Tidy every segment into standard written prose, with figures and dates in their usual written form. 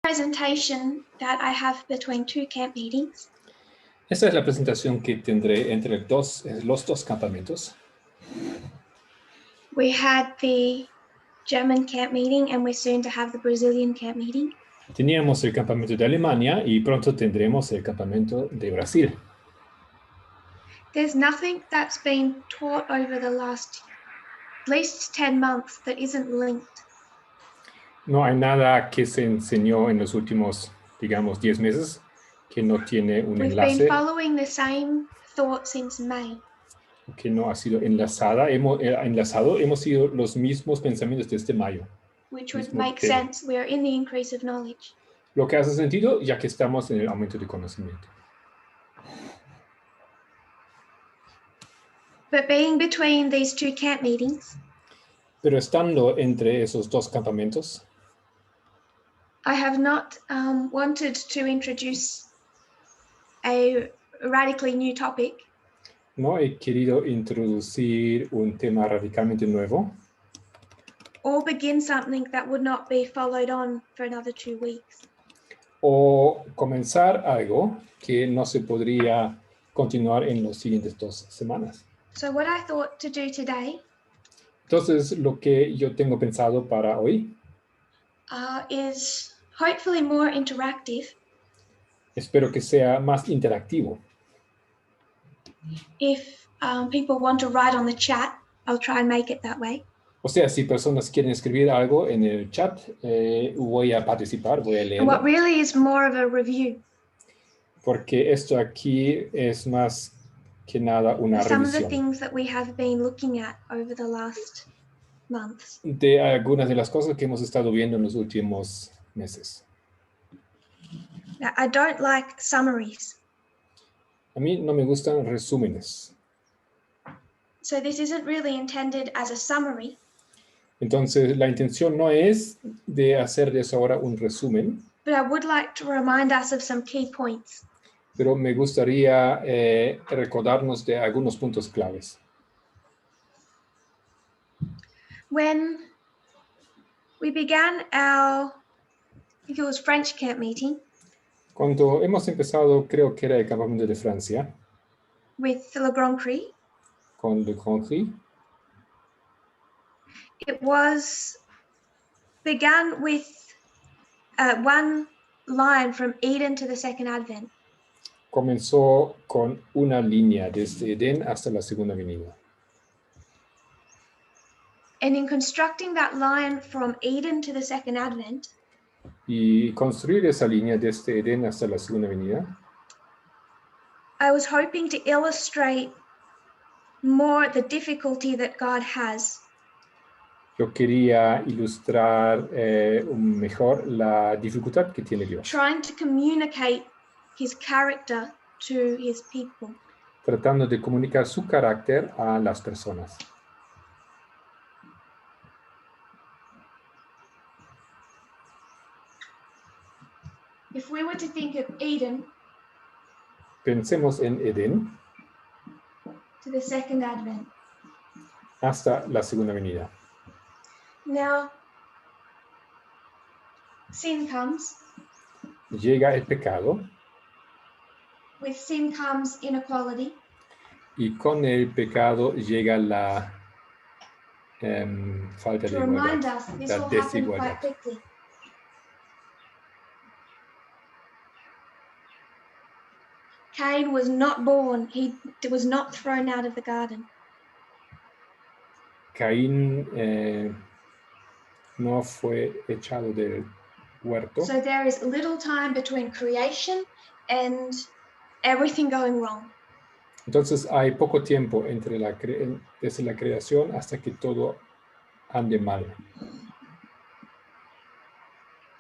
Presentation that I have between two camp meetings. Esta es la presentación que tendré entre los dos campamentos. We had the German camp meeting and we're soon to have the Brazilian camp meeting. Teníamos el campamento de Alemania y pronto tendremos el campamento de Brasil. There's nothing that's been taught over the last at least 10 months that isn't linked. No hay nada que se enseñó en los últimos, digamos, 10 meses que no tiene un We've enlace. been following the same thought since May. Que no ha sido enlazado, hemos sido los mismos pensamientos desde mayo. Which would make sense. We are in the increase of knowledge. Lo que hace sentido ya que estamos en el aumento de conocimiento. But being between these two camp meetings, pero estando entre esos dos campamentos, I have not wanted to introduce a radically new topic. No he querido introducir un tema radicalmente nuevo. Or begin something that would not be followed on for another 2 weeks. O comenzar algo que no se podría continuar en las siguientes 2 semanas. So what I thought to do today Entonces, lo que yo tengo pensado para hoy is hopefully more interactive. Espero que sea más interactivo. If people want to write on the chat, I'll try and make it that way. O sea, si personas quieren escribir algo en el chat, voy a participar, voy a leer. And what really is more of a review. Porque esto aquí es más que nada una Some of the revisión things that we have been looking at over the last months. de algunas de las cosas que hemos estado viendo en los últimos meses. Now, I don't like summaries. A mí no me gustan resúmenes. So this isn't really intended as a summary. Entonces, la intención no es de hacer de eso ahora un resumen. But I would like to remind us of some key points. Pero me gustaría recordarnos de algunos puntos claves. When we began our, I think it was French camp meeting. Cuando hemos empezado, creo que era el campamento de Francia. With Le Grand Prix. Con Le Grand Prix. It began with one line from Eden to the second Advent. Comenzó con una línea desde Edén hasta la segunda venida. And in constructing that line from Eden to the second Advent, y construir esa línea desde Edén hasta la segunda venida, I was hoping to illustrate more the difficulty that God has. Yo quería ilustrar mejor la dificultad que tiene Dios. Trying to communicate his character to his people. Tratando de comunicar su carácter a las personas. If we were to think of Eden, pensemos en Edén to the second Advent. Hasta la segunda venida. Now, sin comes. Llega el pecado. With sin comes inequality. Y con el pecado llega la falta de igualdad, la desigualdad. Cain was not born. He was not thrown out of the garden. Caín no fue echado del huerto. So there is little time between creation and everything going wrong. Entonces hay poco tiempo desde la creación hasta que todo ande mal.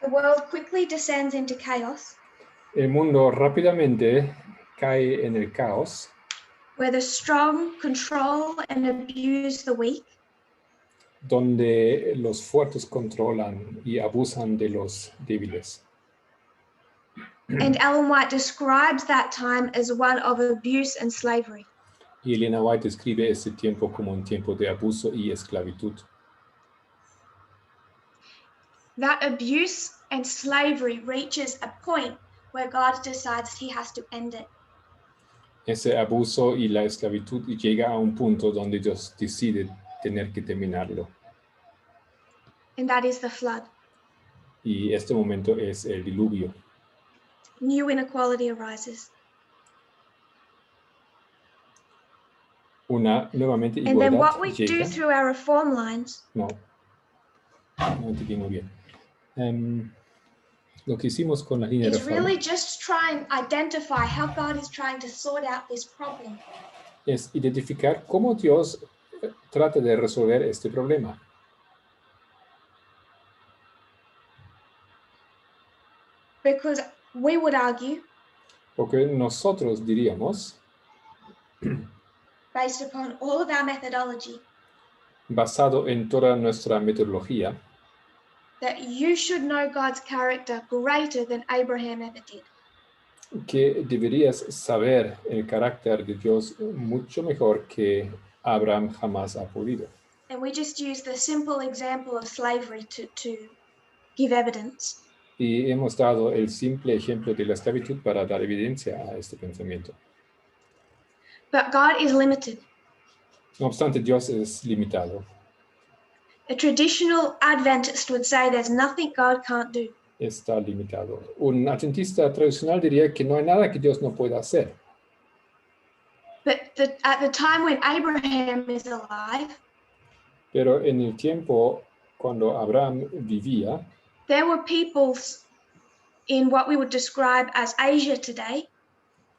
The world quickly descends into chaos. El mundo rápidamente cae en el caos. Where the strong control and abuse the weak. Donde los fuertes controlan y abusan de los débiles. And Ellen White describes that time as one of abuse and slavery. Y Elena White describe ese tiempo como un tiempo de abuso y esclavitud. That abuse and slavery reaches a point where God decides he has to end it. Ese abuso y la esclavitud llega a un punto donde Dios decide tener que terminarlo. And that is the flood. Y este momento es el diluvio. New inequality arises. Una nuevamente And then igualdad what we do llega. through our reform lines No entendí muy bien. Lo que hicimos con la línea de is reforma really just try and identify how God is trying to sort out this problem. es identificar cómo Dios trata de resolver este problema. Because we would argue, Porque nosotros diríamos, based upon all of our methodology, basado en toda nuestra metodología, that you should know God's character greater than Abraham ever did. que deberías saber el carácter de Dios mucho mejor que Abraham jamás ha podido. And we just use the simple example of slavery to give evidence. Y hemos dado el simple ejemplo de la esclavitud para dar evidencia a este pensamiento. But God is limited. No obstante, Dios es limitado. A traditional Adventist would say there's nothing God can't do. Está limitado. Un adventista tradicional diría que no hay nada que Dios no pueda hacer. But at the time when Abraham is alive, Pero en el tiempo cuando Abraham vivía, there were peoples in what we would describe as Asia today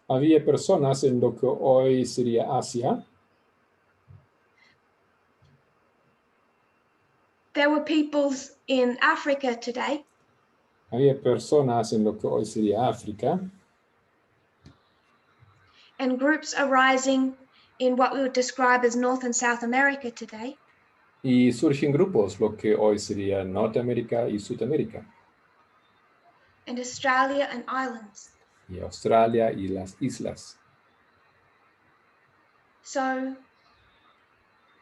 había personas en lo que hoy sería Asia. There were peoples in Africa today. Había personas en lo que hoy sería África. And groups arising in what we would describe as North and South America today. Y surgen grupos, lo que hoy sería Norteamérica y Sudamérica. And Australia and islands. Y Australia y las islas. So,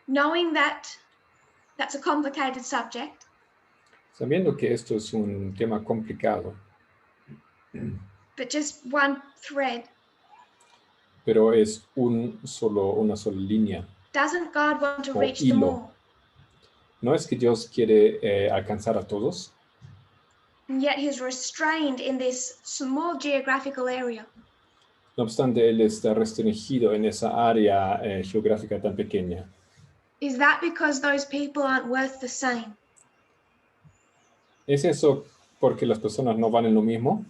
knowing that that's a complicated subject. Sabiendo que esto es un tema complicado. But just one thread. Pero es una sola línea. Doesn't God want to reach hilo. them all? ¿No es que Dios quiere alcanzar a todos? And yet he's restrained in this small geographical area. No obstante, Él está restringido en esa área geográfica tan pequeña. Is that because those people aren't worth the same? ¿Es eso porque las personas no valen lo mismo?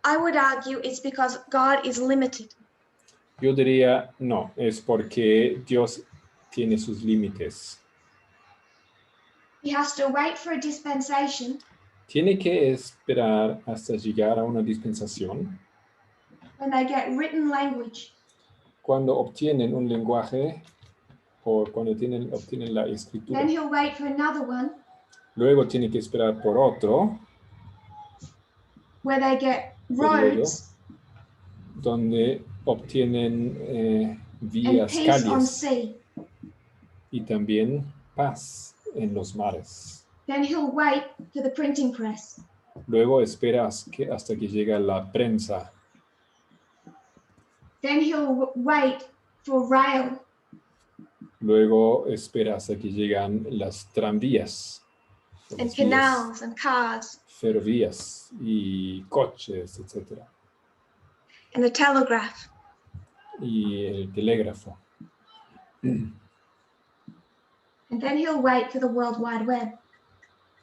I would argue it's because God is limited. Yo diría no, es porque Dios tiene sus límites. He has to wait for a dispensation. Tiene que esperar hasta llegar a una dispensación. When they get written language. Cuando obtienen un lenguaje o cuando obtienen la escritura. Then he'll wait for another one. Luego tiene que esperar por otro. Where they get roads. Donde obtienen vías, and peace calles. on sea. Y también paz en los mares. Then he'll wait for the printing press. Luego espera hasta que llega la prensa. Then he'll wait for rail. Luego espera hasta que llegan las tranvías. And canals and cars. Ferrovías y coches, etc. And the telegraph. Y el telégrafo. And then he'll wait for the World Wide Web.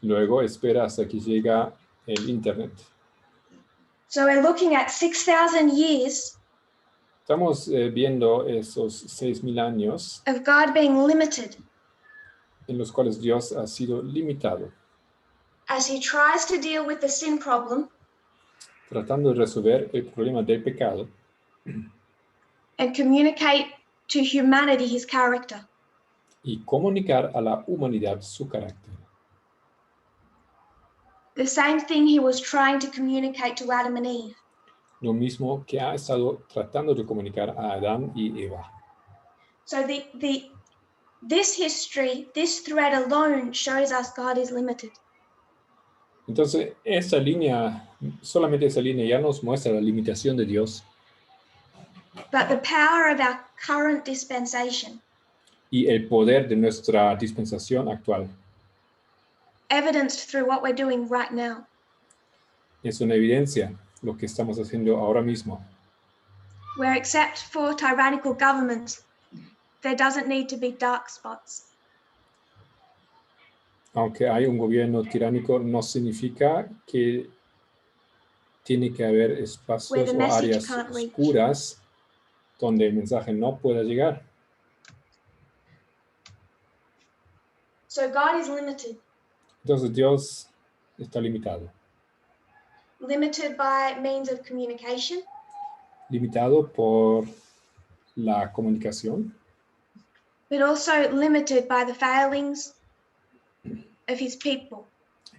Luego espera hasta que llega el Internet. So we're looking at 6,000 years. Estamos viendo esos 6,000 años of God being limited en los cuales Dios ha sido limitado. As he tries to deal with the sin problem. Tratando de resolver el problema del pecado. And communicate to humanity his character. Y comunicar a la humanidad su carácter. The same thing he was trying to communicate to Adam and Eve. Lo mismo que ha estado tratando de comunicar a Adán y Eva. So this history, this thread alone shows us God is limited. Entonces, solamente esa línea ya nos muestra la limitación de Dios but the power of our current dispensation, y el poder de nuestra dispensación actual. evidenced through what we're doing right now. Es una evidencia lo que estamos haciendo ahora mismo. Where except for tyrannical governments, there doesn't need to be dark spots. Aunque hay un gobierno tiránico, no significa que tiene que haber espacios o áreas oscuras donde el mensaje no pueda llegar. So God is limited. Entonces Dios está limitado. Limited by means of communication. Limitado por la comunicación. But also limited by the failings of his people.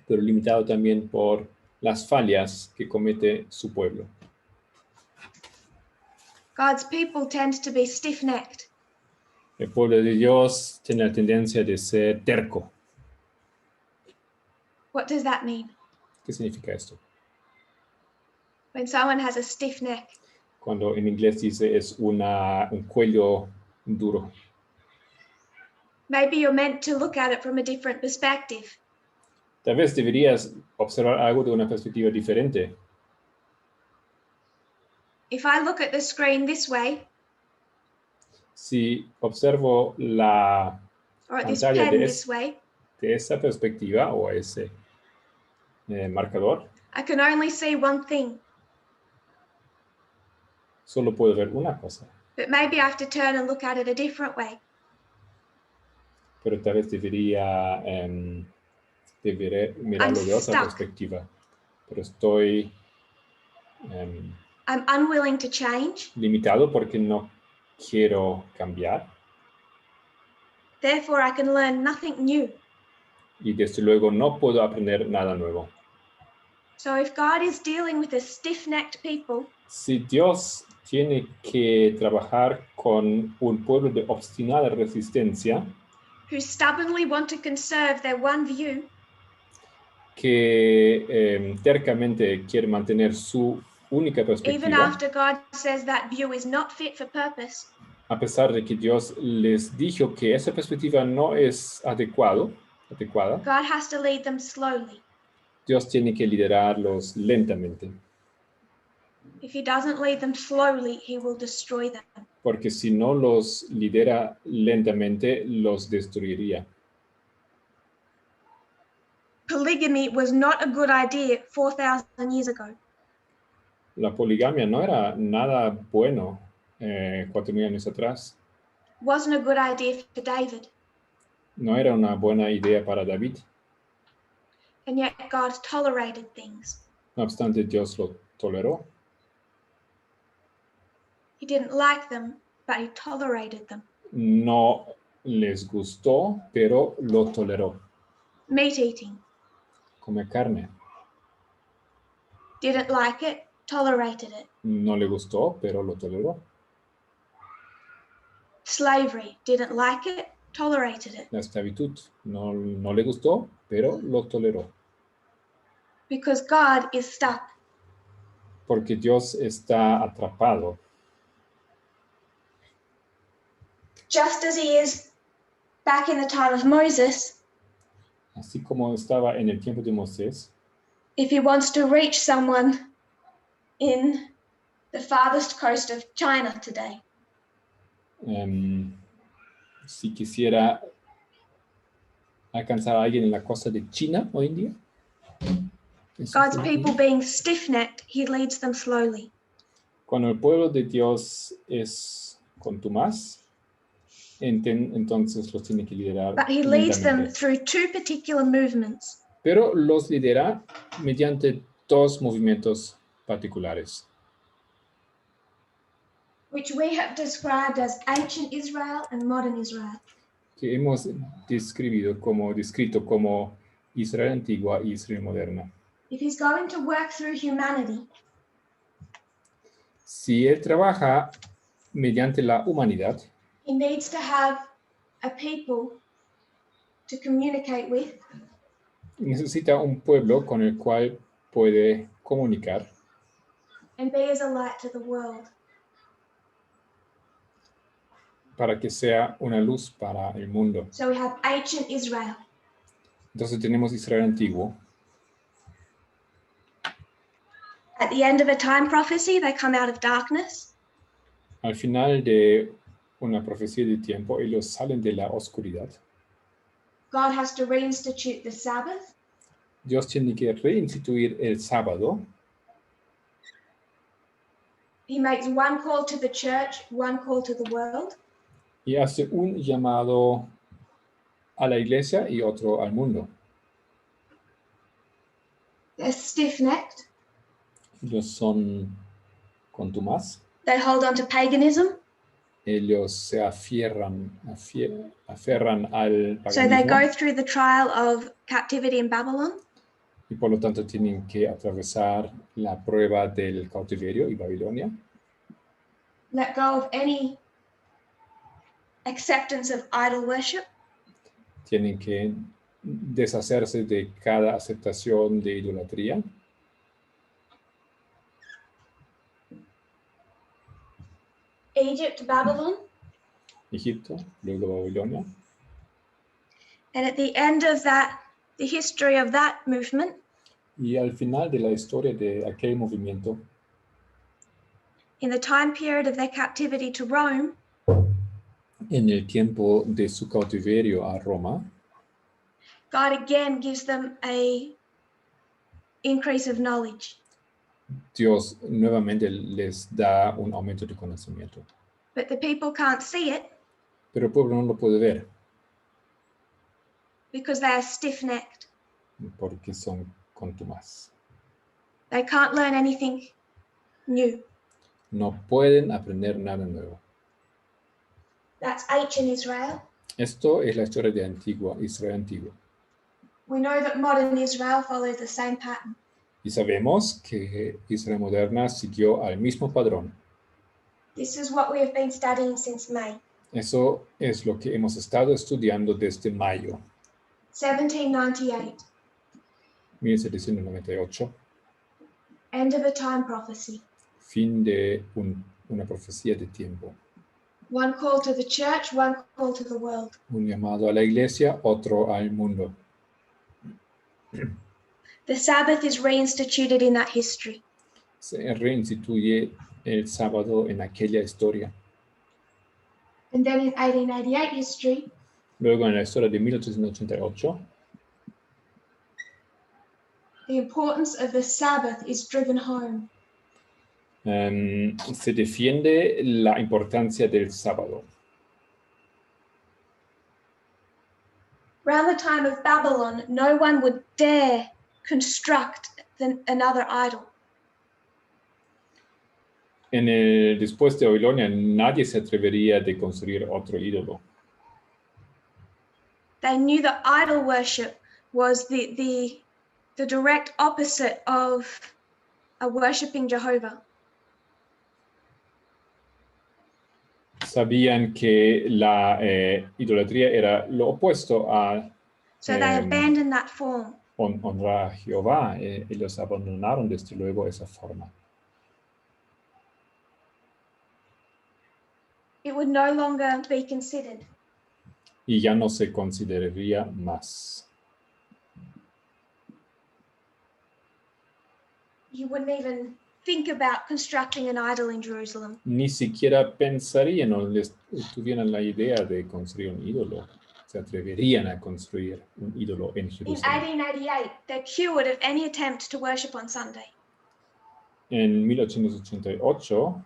Pero limitado también por las fallas que comete su pueblo. God's people tend to be stiff-necked. El pueblo de Dios tiene la tendencia de ser terco. What does that mean? ¿Qué significa esto? When someone has a stiff neck. Cuando en inglés dice es un cuello duro. Maybe you're meant to look at it from a different perspective. Tal vez deberías observar algo de una perspectiva diferente. If I look at the screen this way, si observo la pantalla de esa perspectiva o ese marcador, I can only see one thing. Solo puedo ver una cosa. But maybe I have to turn and look at it a different way. Pero tal vez debería mirarlo de otra perspectiva. Pero estoy I'm unwilling to change. Limitado porque no quiero cambiar. Therefore, I can learn nothing new. Y desde luego no puedo aprender nada nuevo. So if God is dealing with a stiff-necked people, si Dios tiene que trabajar con un pueblo de obstinada resistencia, who stubbornly want to conserve their one view, que tercamente quiere mantener su única perspectiva, even after God says that view is not fit for purpose, a pesar de que Dios les dijo que esa perspectiva no es adecuada, God has to lead them slowly. Dios tiene que liderarlos lentamente. If he doesn't lead them slowly, he will destroy them. Porque si no los lidera lentamente, los destruiría. Polygamy was not a good idea 4,000 years ago. La poligamia no era nada bueno 4,000 años atrás. Wasn't a good idea for David. No era una buena idea para David. And yet God tolerated things. No obstante, Dios lo toleró. He didn't like them, but he tolerated them. No les gustó, pero lo toleró. Meat eating. Comer carne. Didn't like it, tolerated it. No le gustó, pero lo toleró. Slavery. Didn't like it, tolerated it. La esclavitud. No le gustó, pero lo toleró. Because God is stuck. Porque Dios está atrapado. Just as he is back in the time of Moses. Así como estaba en el tiempo de Moisés. If he wants to reach someone in the farthest coast of China today. Si quisiera alcanzar a alguien en la costa de China hoy en día. God's people being stiff-necked, he leads them slowly. Cuando el pueblo de Dios es contumaz, entonces los tiene que liderar. But he leads them through two particular movements. Pero los lidera mediante dos movimientos particulares. Which we have described as ancient Israel and modern Israel. Que hemos descrito como Israel antigua y Israel moderna. If he's going to work through humanity, si él trabaja mediante la humanidad, he needs to have a people to communicate with. Necesita un pueblo con el cual puede comunicar. And be as a light to the world. Para que sea una luz para el mundo. So we have ancient Israel. Entonces tenemos Israel antiguo. At the end of a time prophecy, they come out of darkness. Al final de una profecía de tiempo, ellos salen de la oscuridad. God has to reinstitute the Sabbath. Dios tiene que reinstituir el sábado. He makes one call to the church, one call to the world. Y hace un llamado a la iglesia y otro al mundo. They're stiff-necked. Ellos son contumaz. They hold on to paganism. Ellos se aferran al paganismo. So they go through the trial of captivity in Babylon. Y por lo tanto tienen que atravesar la prueba del cautiverio y Babilonia. Let go of any acceptance of idol worship. Tienen que deshacerse de cada aceptación de idolatría. Egypt, Babylon. Egipto, luego Babilonia. And at the end of that, the history of that movement, y al final de la historia de aquel movimiento, in the time period of their captivity to Rome, en el tiempo de su cautiverio a Roma, God again gives them a increase of knowledge. Dios nuevamente les da un aumento de conocimiento. But the people can't see it. Pero el pueblo no lo puede ver. Because they are stiff-necked. Porque son contumaz. They can't learn anything new. No pueden aprender nada nuevo. That's ancient Israel. Esto es la historia de Israel antiguo. We know that modern Israel follows the same pattern. Y sabemos que Israel moderna siguió al mismo padrón. This is what we have been studying since May. Eso es lo que hemos estado estudiando desde mayo. 1798. 1798. End of a time prophecy. Fin de una profecía de tiempo. One call to the church, one call to the world. Un llamado a la iglesia, otro al mundo. The Sabbath is reinstituted in that history. Se reinstituye el sábado en aquella historia. And then in 1888 history, luego en la historia de 1888, the importance of the Sabbath is driven home. Se defiende la importancia del sábado. Around the time of Babylon, no one would dare construct another idol. Después de Babilonia, nadie se atrevería de construir otro ídolo. They knew that idol worship was the direct opposite of worshiping Jehovah. Sabían que la idolatría era lo opuesto a so they abandoned that form. Honrar a Jehová. Ellos abandonaron desde luego esa forma. It would no longer be considered. Y ya no se consideraría más. You wouldn't even think about constructing an idol in Jerusalem. Ni siquiera pensarían o les tuvieran la idea de construir un ídolo. Se atreverían a construir un ídolo en Jerusalén. In 1888, they're cured of any attempt to worship on Sunday. En 1888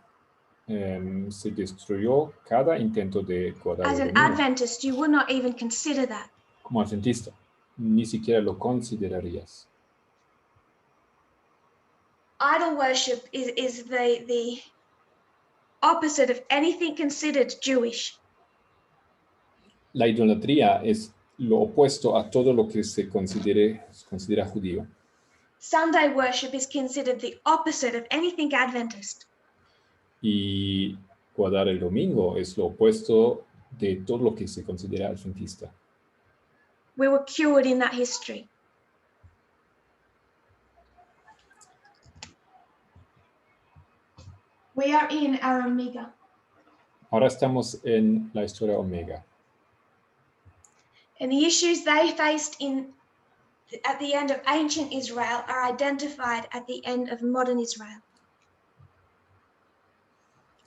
se destruyó cada intento de guardar As el an domingo. Adventist, you would not even consider that. Como adventista, ni siquiera lo considerarías. Idol worship is the opposite of anything considered Jewish. La idolatría es lo opuesto a todo lo que se considera judío. Sunday worship is considered the opposite of anything Adventist. Y guardar el domingo es lo opuesto de todo lo que se considera adventista. We were cured in that history. We are in our Omega. Ahora estamos en la historia Omega. And the issues they faced at the end of ancient Israel are identified at the end of modern Israel.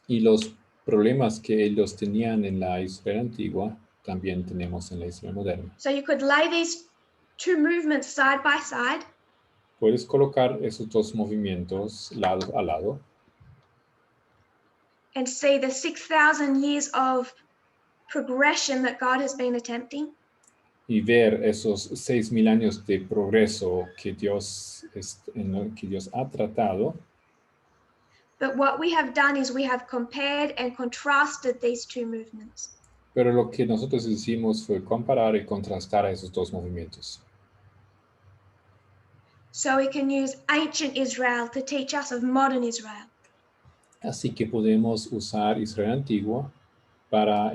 Y los problemas que ellos tenían en la Israel antigua también tenemos en la Israel moderna. So you could lay these two movements side by side. Puedes colocar esos dos movimientos lado a lado. And see the 6,000 years of progression that God has been attempting. Y ver esos 6,000 años de progreso que Dios ha tratado. But what we have done is we have compared and contrasted these two movements. Pero lo que nosotros hicimos fue comparar y contrastar a esos dos movimientos. So we can use ancient Israel to teach us of modern Israel. Así que podemos usar Israel antigua para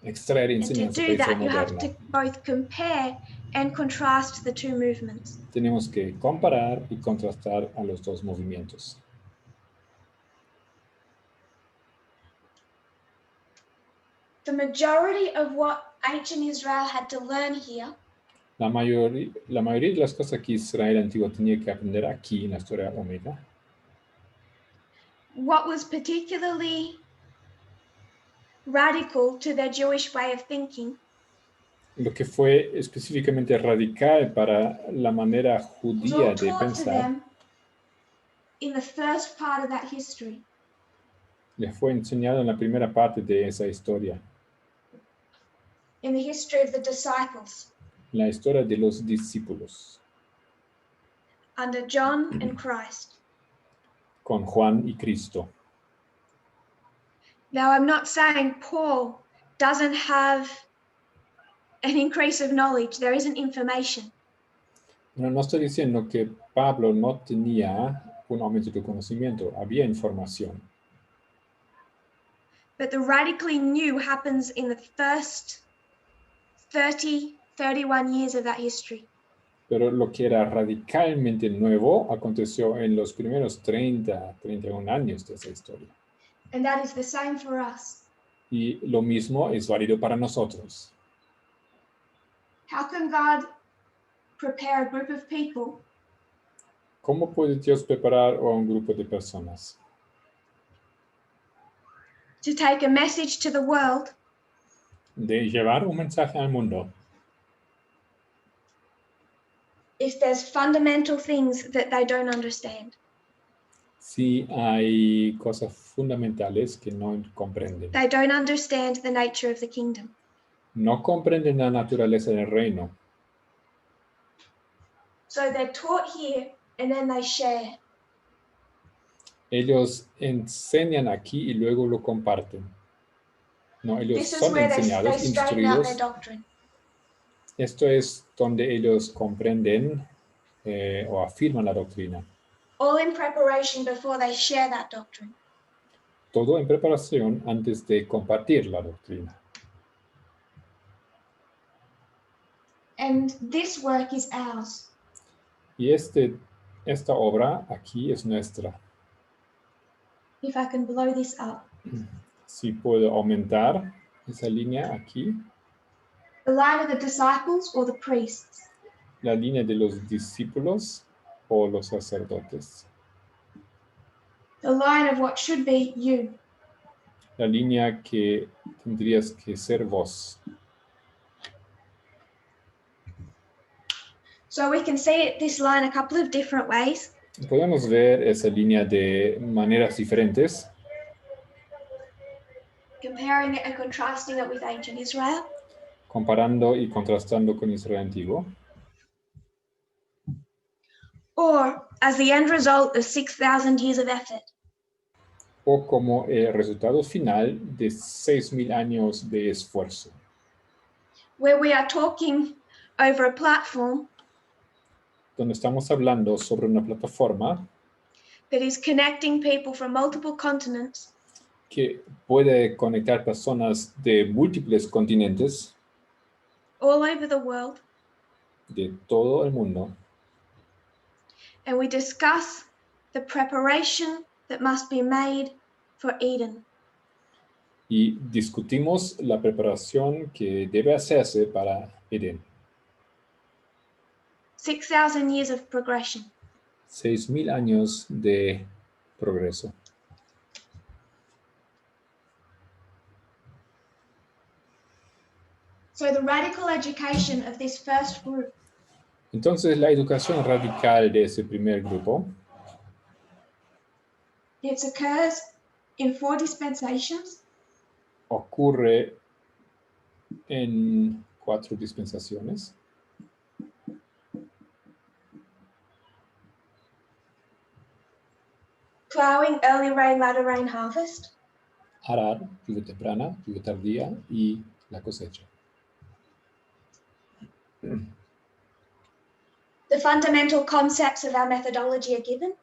extraer enseñanza And to do that, you have moderna. to both compare and contrast the two movements. Tenemos que comparar y contrastar a los dos movimientos. The majority of what ancient Israel had to learn here. La mayoría de las cosas que Israel antiguo tenía que aprender aquí en la historia Omega. What was particularly radical to their Jewish way of thinking. Lo que fue específicamente radical para la manera judía de pensar. In the first part of that history. Les fue enseñado en la primera parte de esa historia. In the history of the disciples. La historia de los discípulos. Under John and Christ. Con Juan y Cristo. Now, I'm not saying Paul doesn't have an increase of knowledge. There isn't information. No estoy diciendo que Pablo no tenía un aumento de conocimiento. Había información. But the radically new happens in the first 31 years of that history. Pero lo que era radicalmente nuevo aconteció en los primeros 31 años de esa historia. And that is the same for us. Y lo mismo es válido para nosotros. How can God prepare a group of people? ¿Cómo puede Dios preparar a un grupo de personas? To take a message to the world. De llevar un mensaje al mundo. If there's fundamental things that they don't understand. Si hay cosas fundamentales que no comprenden. They don't understand the nature of the kingdom. No comprenden la naturaleza del reino. So they're taught here and then they share. Ellos enseñan aquí y luego lo comparten. No, ellos son enseñados, instruidos. Esto es donde ellos comprenden o afirman la doctrina. All in preparation before they share that doctrine. Todo en preparación antes de compartir la doctrina. And this work is ours. Y esta obra aquí es nuestra. If I can blow this up. Si puedo aumentar esa línea aquí. The line of the disciples or the priests? La línea de los discípulos o los sacerdotes. The line of what should be you. La línea que tendrías que ser vos. So we can see this line a couple of different ways. Podemos ver esa línea de maneras diferentes. Comparing it and contrasting it with ancient Israel. Comparando y contrastando con Israel antiguo. Or as the end result of 6,000 years of effort. O como el resultado final de 6,000 años de esfuerzo. Where we are talking over a platform. Donde estamos hablando sobre una plataforma. That is connecting people from multiple continents. Que puede conectar personas de múltiples continentes. All over the world. De todo el mundo. And we discuss the preparation that must be made for Eden. Y discutimos la preparación que debe hacerse para Edén. 6,000 years of progression. 6,000 años de progreso. So the radical education of this first group. Entonces, la educación radical de ese primer grupo. It occurs in 4 dispensations. Ocurre en 4 dispensaciones. Plowing, early rain, latter rain, harvest. Arar, lluvia temprana, lluvia tardía y la cosecha. The fundamental concepts of our methodology are given.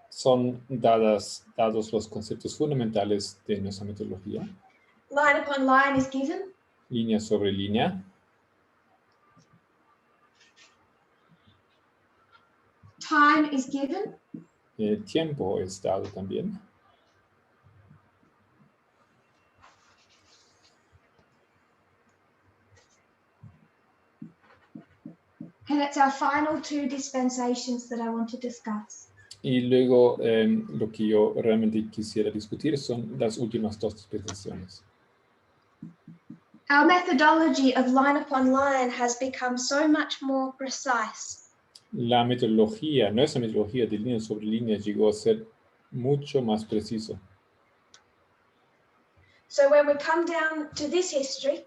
Son dados los conceptos fundamentales de nuestra metodología. Line upon line is given. Línea sobre línea. Time is given. El tiempo es dado también. And it's our final 2 dispensations that I want to discuss. Y luego lo que yo realmente quisiera discutir son las últimas 2 dispensaciones. Our methodology of line upon line has become so much more precise. La metodología, nuestra metodología de línea sobre línea llegó a ser mucho más preciso. So when we come down to this history,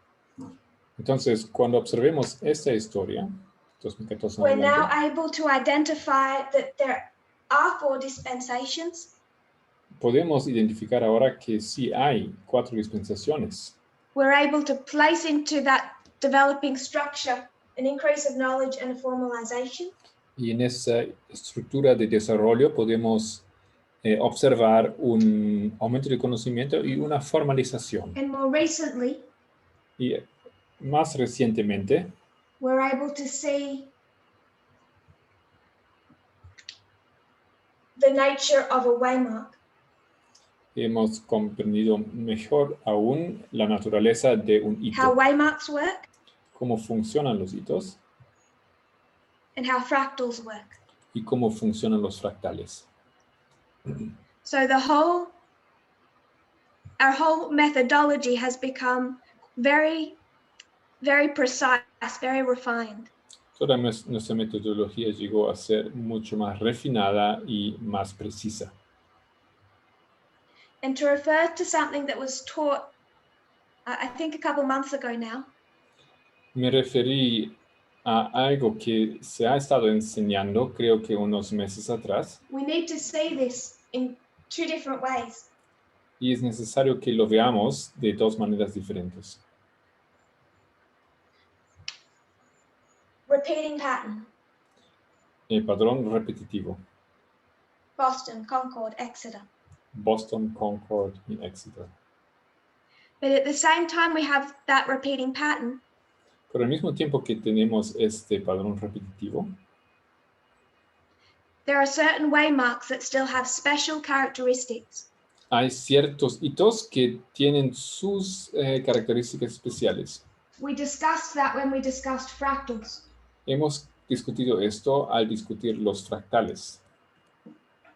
entonces, cuando observemos esta historia, 2014 we're adelante, now able to identify that there are 4 dispensations. podemos identificar ahora que sí hay 4 dispensaciones. We're able to place into that developing structure an increase of knowledge and a formalization. Y en esa estructura de desarrollo podemos observar un aumento de conocimiento y una formalización. And more recently, y más recientemente, we're able to see the nature of a waymark. hemos comprendido mejor aún la naturaleza de un hito. How waymarks work. Cómo funcionan los hitos. And how fractals work. Y cómo funcionan los fractales. So our whole methodology has become very, very precise, very refined. Toda nuestra metodología llegó a ser mucho más refinada y más precisa. And to refer to something that was taught, I think a couple months ago now. Me referí a algo que se ha estado enseñando, creo que unos meses atrás. We need to see this in 2 different ways. Y es necesario que lo veamos de 2 maneras diferentes. Repeating pattern. El patrón repetitivo. Boston, Concord, Exeter. Boston, Concord y Exeter. But at the same time we have that repeating pattern. Pero al mismo tiempo que tenemos este patrón repetitivo, there are certain waymarks that still have special characteristics. Hay ciertos hitos que tienen sus características especiales. We discussed that when we discussed fractals. Hemos discutido esto al discutir los fractales.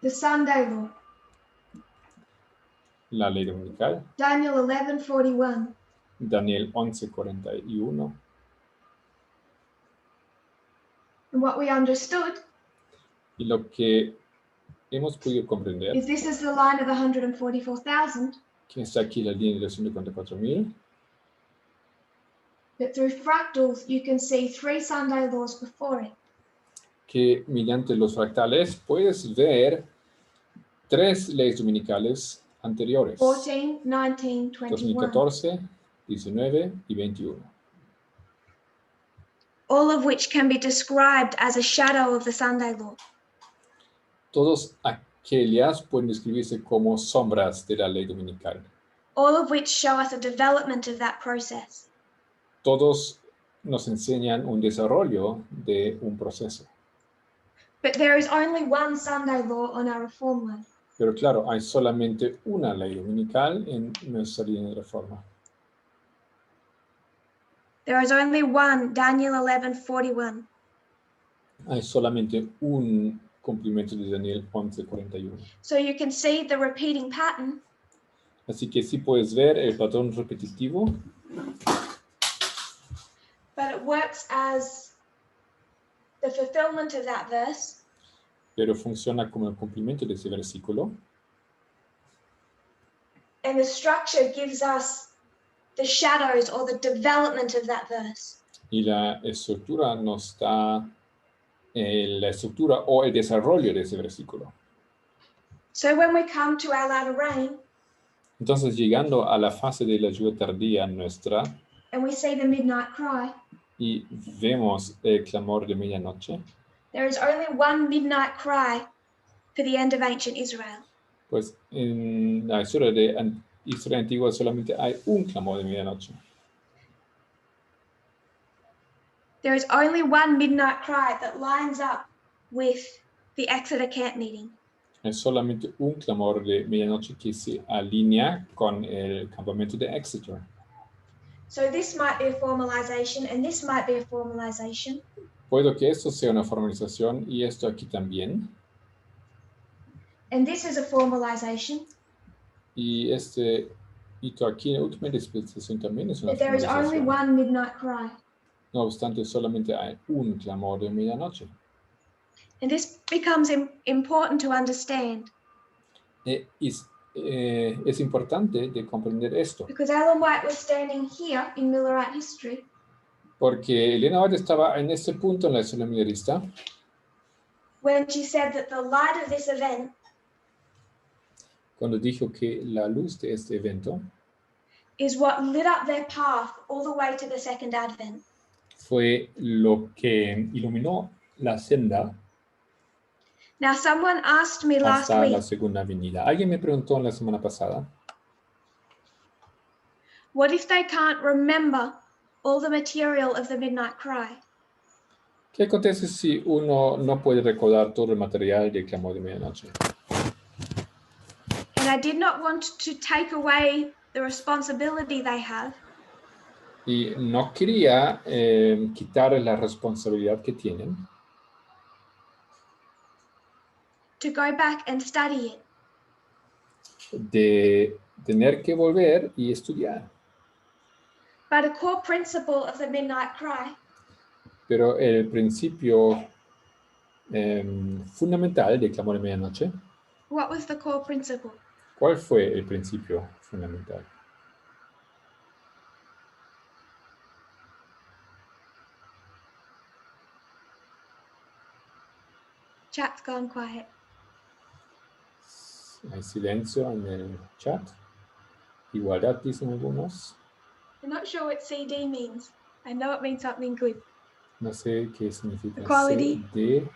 The Sunday law. La ley dominical. Daniel 11:41. Daniel 11:41. And what we understood. Y lo que hemos podido comprender. Is this is the line of the 144,000. Que está aquí la línea de los 144,000. That through fractals you can see 3 Sunday laws before it. Que mediante los fractales puedes ver 3 leyes dominicales anteriores. 14, 19, 21. 2014, 19 y 21. All of which can be described as a shadow of the Sunday law. Todos aquellas pueden describirse como sombras de la ley dominical. All of which show us a development of that process. Todos nos enseñan un desarrollo de un proceso. But there is only one Sunday law on our reform line. Pero claro, hay solamente una ley dominical en nuestra línea de reforma. There is only one, Daniel 11:41. Hay solamente un cumplimiento de Daniel 11:41. So you can see the repeating pattern. Así que sí puedes ver el patrón repetitivo. But it works as the fulfillment of that verse. Pero funciona como el cumplimiento de ese versículo. And the structure gives us the shadows or the development of that verse. Y la estructura nos da la estructura o el desarrollo de ese versículo. So when we come to our latter rain, entonces, llegando a la fase de la lluvia tardía nuestra, and we see the midnight cry, y vemos el clamor de medianoche, there is only one midnight cry for the end of ancient Israel. Pues en la historia de Israel antigua solamente hay un clamor de medianoche. There is only one midnight cry that lines up with the Exeter camp meeting. Es solamente un clamor de medianoche que se alinea con el campamento de Exeter. So this might be a formalization and this might be a formalization. Puedo que esto sea una formalización y esto aquí también. And this is a formalization. Y este hito aquí en la última dispensación también es una But there is only formalización. one midnight cry. No obstante, solamente hay un clamor de medianoche. And this becomes important to understand. Es importante de comprender esto. Because Ellen White was standing here in Millerite history. Porque Elena White estaba en este punto en la historia millerista. When she said that the light of this event Cuando dijo que la luz de este evento is what lit up their path all the way to the second advent. Fue lo que iluminó la senda. Now someone asked me last hasta week, la segunda venida. Alguien me preguntó la semana pasada. What if they can't remember all the material of the midnight cry? ¿Qué acontece si uno no puede recordar todo el material del clamor de medianoche? And I did not want to take away the responsibility they have. Y no quería quitarles la responsabilidad que tienen. To go back and study it. De tener que volver y estudiar. But a core principle of the midnight cry. Pero el principio fundamental del clamor de medianoche. What was the core principle? ¿Cuál fue el principio fundamental? Chat's gone quiet. Hay silencio en el chat. Igualdad, dicen algunos. I'm not sure what CD means. I know it means something good. No sé qué significa Equality. CD.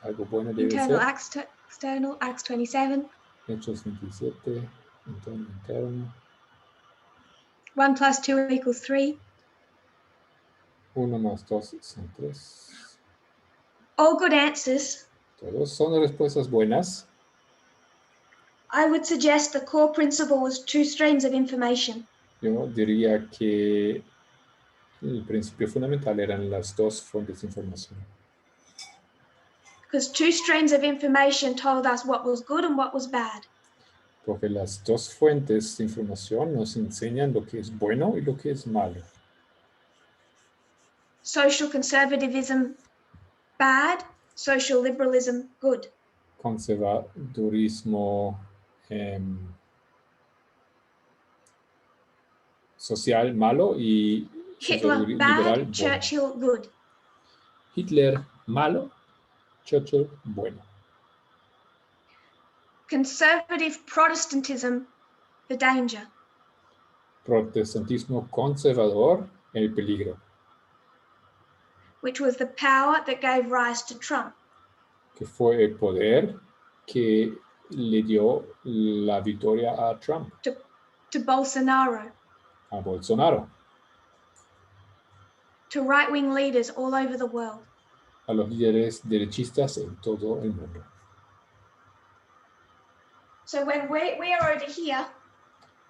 Algo bueno debe internal ser. Acts external, Acts 27. Hechos 27. Interno. 1 plus 2 equals 3. 1 más 2 son 3. All good answers. Todos son respuestas buenas. I would suggest the core principle was 2 streams of information. Yo diría que el principio fundamental eran las dos fuentes de información. Because 2 streams of information told us what was good and what was bad. Porque las dos fuentes de información nos enseñan lo que es bueno y lo que es malo. Social conservatism, bad. Social liberalism, good. Conservadurismo social malo y Hitler, liberal bad. bueno. Churchill, good. Hitler malo, Churchill bueno. Conservative Protestantism, the danger. Protestantismo conservador, el peligro. Which was the power that gave rise to Trump. Que fue el poder que le dio la victoria a Trump. To Bolsonaro. A Bolsonaro. To right-wing leaders all over the world. A los líderes derechistas en todo el mundo. So when we are over here,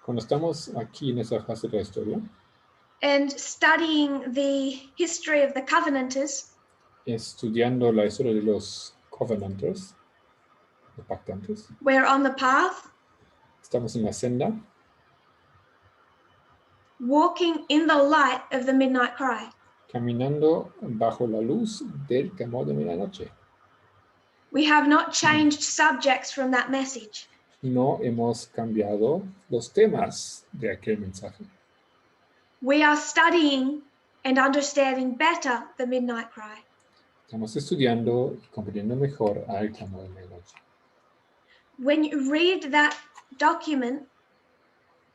cuando estamos aquí en esa fase de la historia, and studying the history of the Covenanters, estudiando la historia de los Covenanters, los pactantes, we're on the path, estamos en la senda, walking in the light of the midnight cry. caminando bajo la luz del clamor de medianoche. We have not changed subjects from that message. No hemos cambiado los temas de aquel mensaje. We are studying and understanding better the midnight cry. Estamos estudiando y comprendiendo mejor al clamor de medianoche. When you read that document,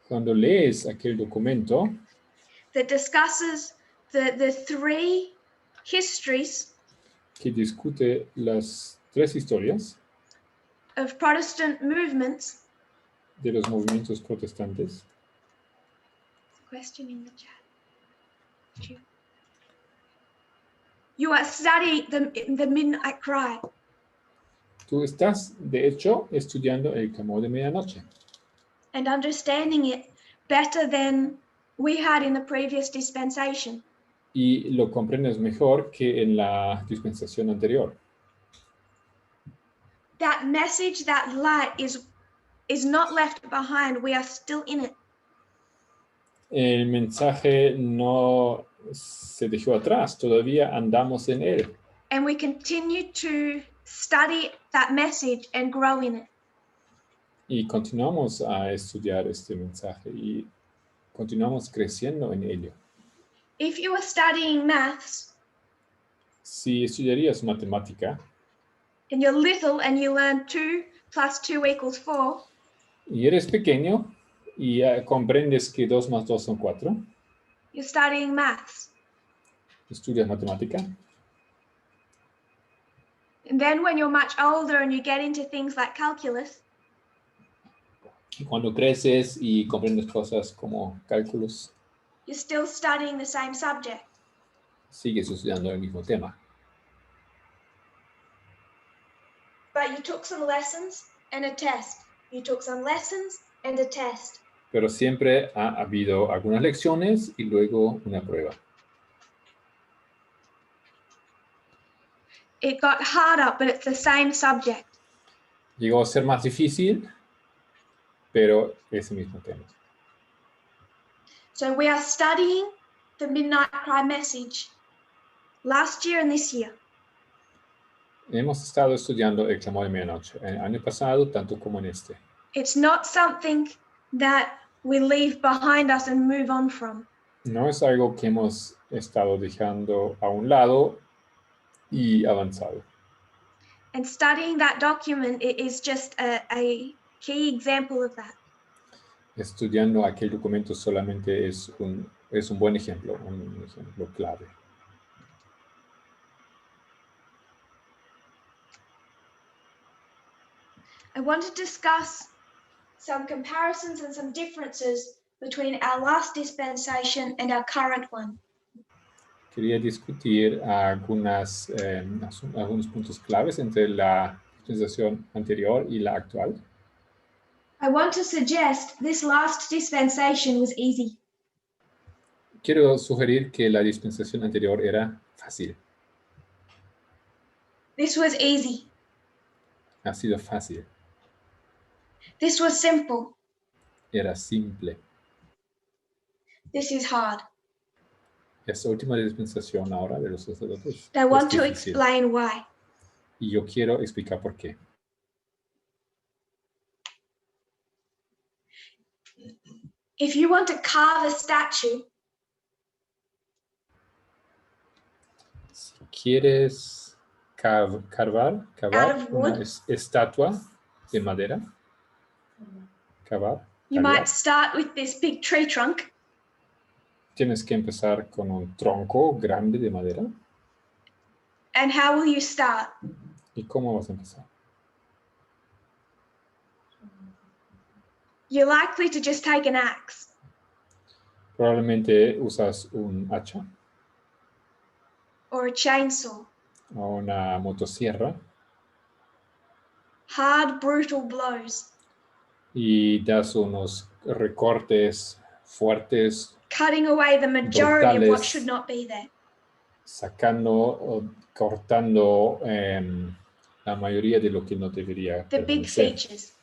cuando lees aquel documento that discusses the three histories que discute las tres historias of Protestant movements, de los movimientos protestantes, question in the chat. You are studying the midnight cry. tú estás, de hecho, estudiando el clamor de medianoche. And understanding it better than we had in the previous dispensation. Y lo comprendes mejor que en la dispensación anterior. That message, that light is not left behind. We are still in it. El mensaje no se dejó atrás, todavía andamos en él. And we continue to study that message and grow in it. Y continuamos a estudiar este mensaje y continuamos creciendo en ello. If you are studying maths, si estudiarías matemática, and you're little and you learn 2 + 2 = 4, y eres pequeño y comprendes que 2 más 2 son 4, you're studying maths. estudias matemática. And then when you're much older and you get into things like calculus, Y cuando creces y comprendes cosas como cálculos, you're still studying the same subject. sigues estudiando el mismo tema. But you took some lessons and a test. You took some lessons and a test. Pero siempre ha habido algunas lecciones y luego una prueba. It got harder, but it's the same subject. Llegó a ser más difícil, pero es el mismo tema. So we are studying the Midnight Cry message last year and this year. Hemos estado estudiando el clamor de medianoche el año pasado, tanto como en este. It's not something that we leave behind us and move on from. No es algo que hemos estado dejando a un lado y avanzado. And studying that document is just a key example of that. Estudiando aquel documento solamente es un buen ejemplo, un ejemplo clave. I want to discuss some comparisons and some differences between our last dispensation and our current one. Quería discutir algunos puntos claves entre la dispensación anterior y la actual. I want to suggest this last dispensation was easy. Quiero sugerir que la dispensación anterior era fácil. This was easy. Ha sido fácil. This was simple. Era simple. This is hard. Esta última dispensación ahora de los sacerdotes. I want to explain why. Y yo quiero explicar por qué. If you want to carve a statue, si quieres carvar una estatua de madera, you might start with this big tree trunk. Tienes que empezar con un tronco grande de madera. And how will you start? ¿Y cómo vas a empezar? You're likely to just take an axe. Probablemente usas un hacha. Or a chainsaw. O una motosierra. Hard, brutal blows. y das unos recortes fuertes, cutting away the majority of what should not be there. Cortando la mayoría de lo que no debería the big permanecer. features.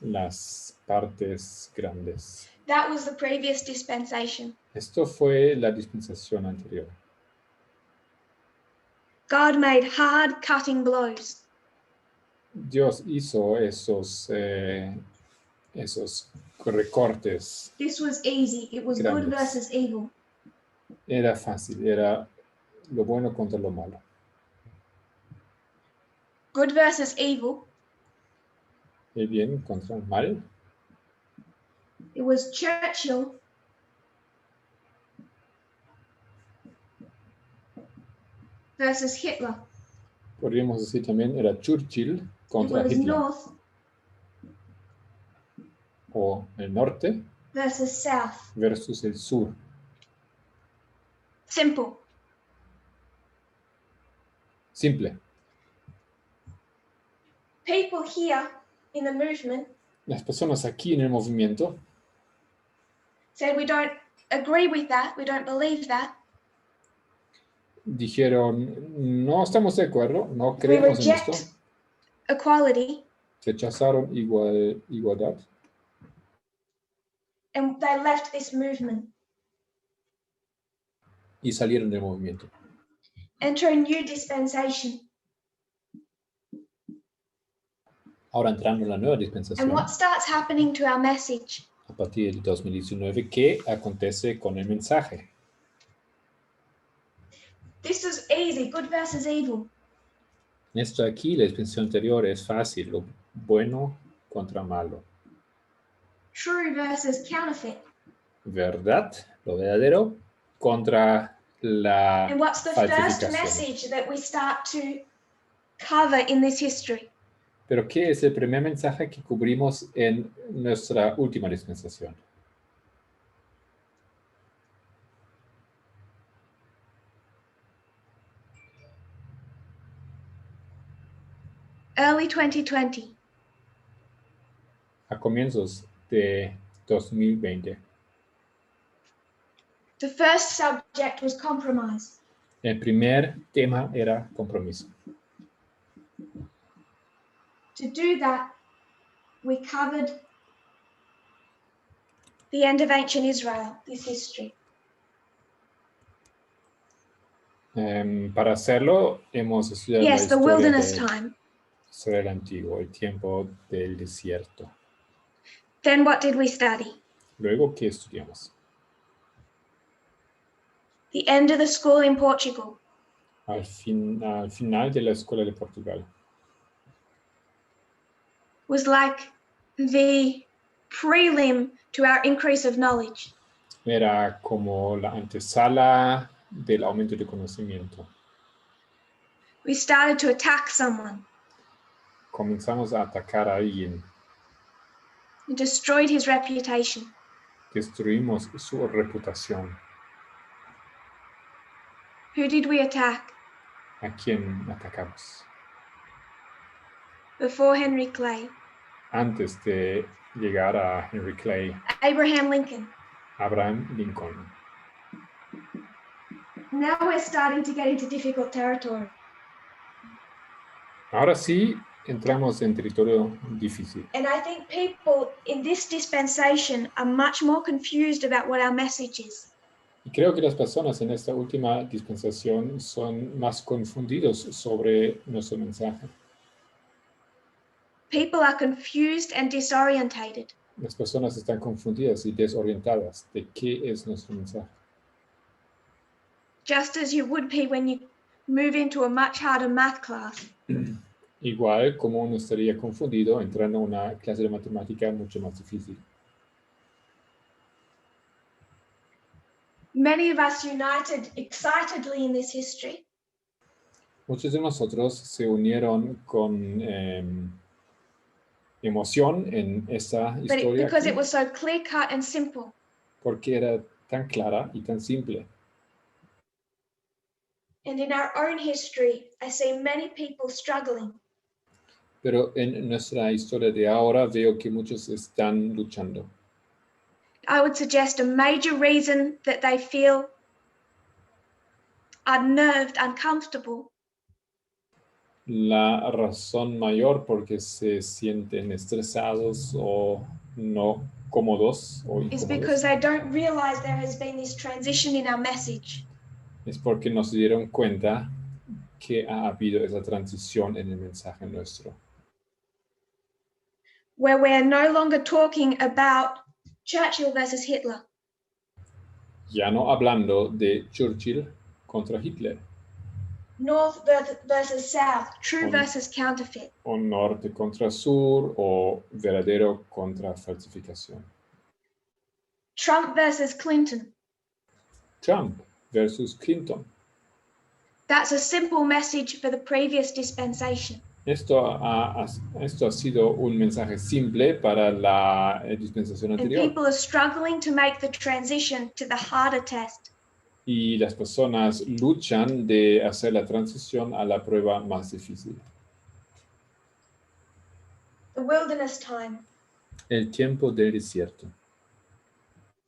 Las partes grandes. That was the previous dispensation. Esto fue la dispensación anterior. God made hard cutting blows. Dios hizo esos recortes. This was easy. It was grandes. good versus evil. Era fácil, era lo bueno contra lo malo. Good versus evil. El bien contra el mal. It was Churchill versus Hitler. Podríamos decir también era Churchill contra It was Hitler. North O el norte versus South. versus el sur. Simple. Simple. People here in the movement, las personas aquí en el movimiento, said we don't agree with that, we don't believe that. Dijeron, no estamos de acuerdo, no creemos en esto. Equality. Rechazaron igualdad. And they left this movement. Y salieron del movimiento. Enter a new dispensation. Ahora entrando en la nueva dispensación. And what starts happening to our message? A partir del 2019, ¿qué acontece con el mensaje? This is easy, good versus evil. Esto aquí, la dispensación anterior, es fácil, lo bueno contra malo. True versus counterfeit. Verdad, lo verdadero, contra la And what's the first message that we start to cover in this history? Pero ¿qué es el primer mensaje que cubrimos en nuestra última dispensación? Early 2020. A comienzos de 2020. The first subject was compromise. El primer tema era compromiso. To do that, we covered the end of ancient Israel, this history. Para hacerlo, hemos estudiado yes, la the wilderness historia time. Israel antiguo, el tiempo del desierto. Then what did we study? Luego, ¿qué estudiamos? The end of the school in Portugal. Al final de la escuela de Portugal. Was like the prelim to our increase of knowledge. Era como la antesala del aumento de conocimiento. We started to attack someone. Comenzamos a atacar a alguien. We destroyed his reputation. Destruimos su reputación. Who did we attack? ¿A quién atacamos? Before Henry Clay. Antes de llegar a Henry Clay. Abraham Lincoln. Abraham Lincoln. Now we're starting to get into difficult territory. Ahora sí entramos en territorio difícil. And I think people in this dispensation are much more confused about what our message is. Y creo que las personas en esta última dispensación son más confundidos sobre nuestro mensaje. People are confused and disorientated. Las personas están confundidas y desorientadas de qué es nuestro mensaje. Just as you would be when you move into a much harder math class. Igual como uno estaría confundido entrando a una clase de matemática mucho más difícil. Many of us united excitedly in this history. Muchos de nosotros se unieron con emoción en esta historia. Because it was so clear cut and simple. Porque era tan clara y tan simple. And in our own history, I see many people struggling. Pero en nuestra historia de ahora veo que muchos están luchando. I would suggest a major reason that they feel unnerved, uncomfortable, La razón mayor porque se sienten estresados o no cómodos o is incómodos because they don't realize there has been this transition in our message. es porque no se dieron cuenta que ha habido esa transición en el mensaje nuestro. Where we're no longer talking about Churchill versus Hitler. Ya no hablando de Churchill contra Hitler. North versus South, true versus counterfeit. O norte contra sur o verdadero contra falsificación. Trump versus Clinton. Trump versus Clinton. That's a simple message for the previous dispensation. Esto ha sido un mensaje simple para la dispensación anterior. And people are struggling to make the transition to the harder test. Y las personas luchan de hacer la transición a la prueba más difícil. The wilderness time. El tiempo del desierto.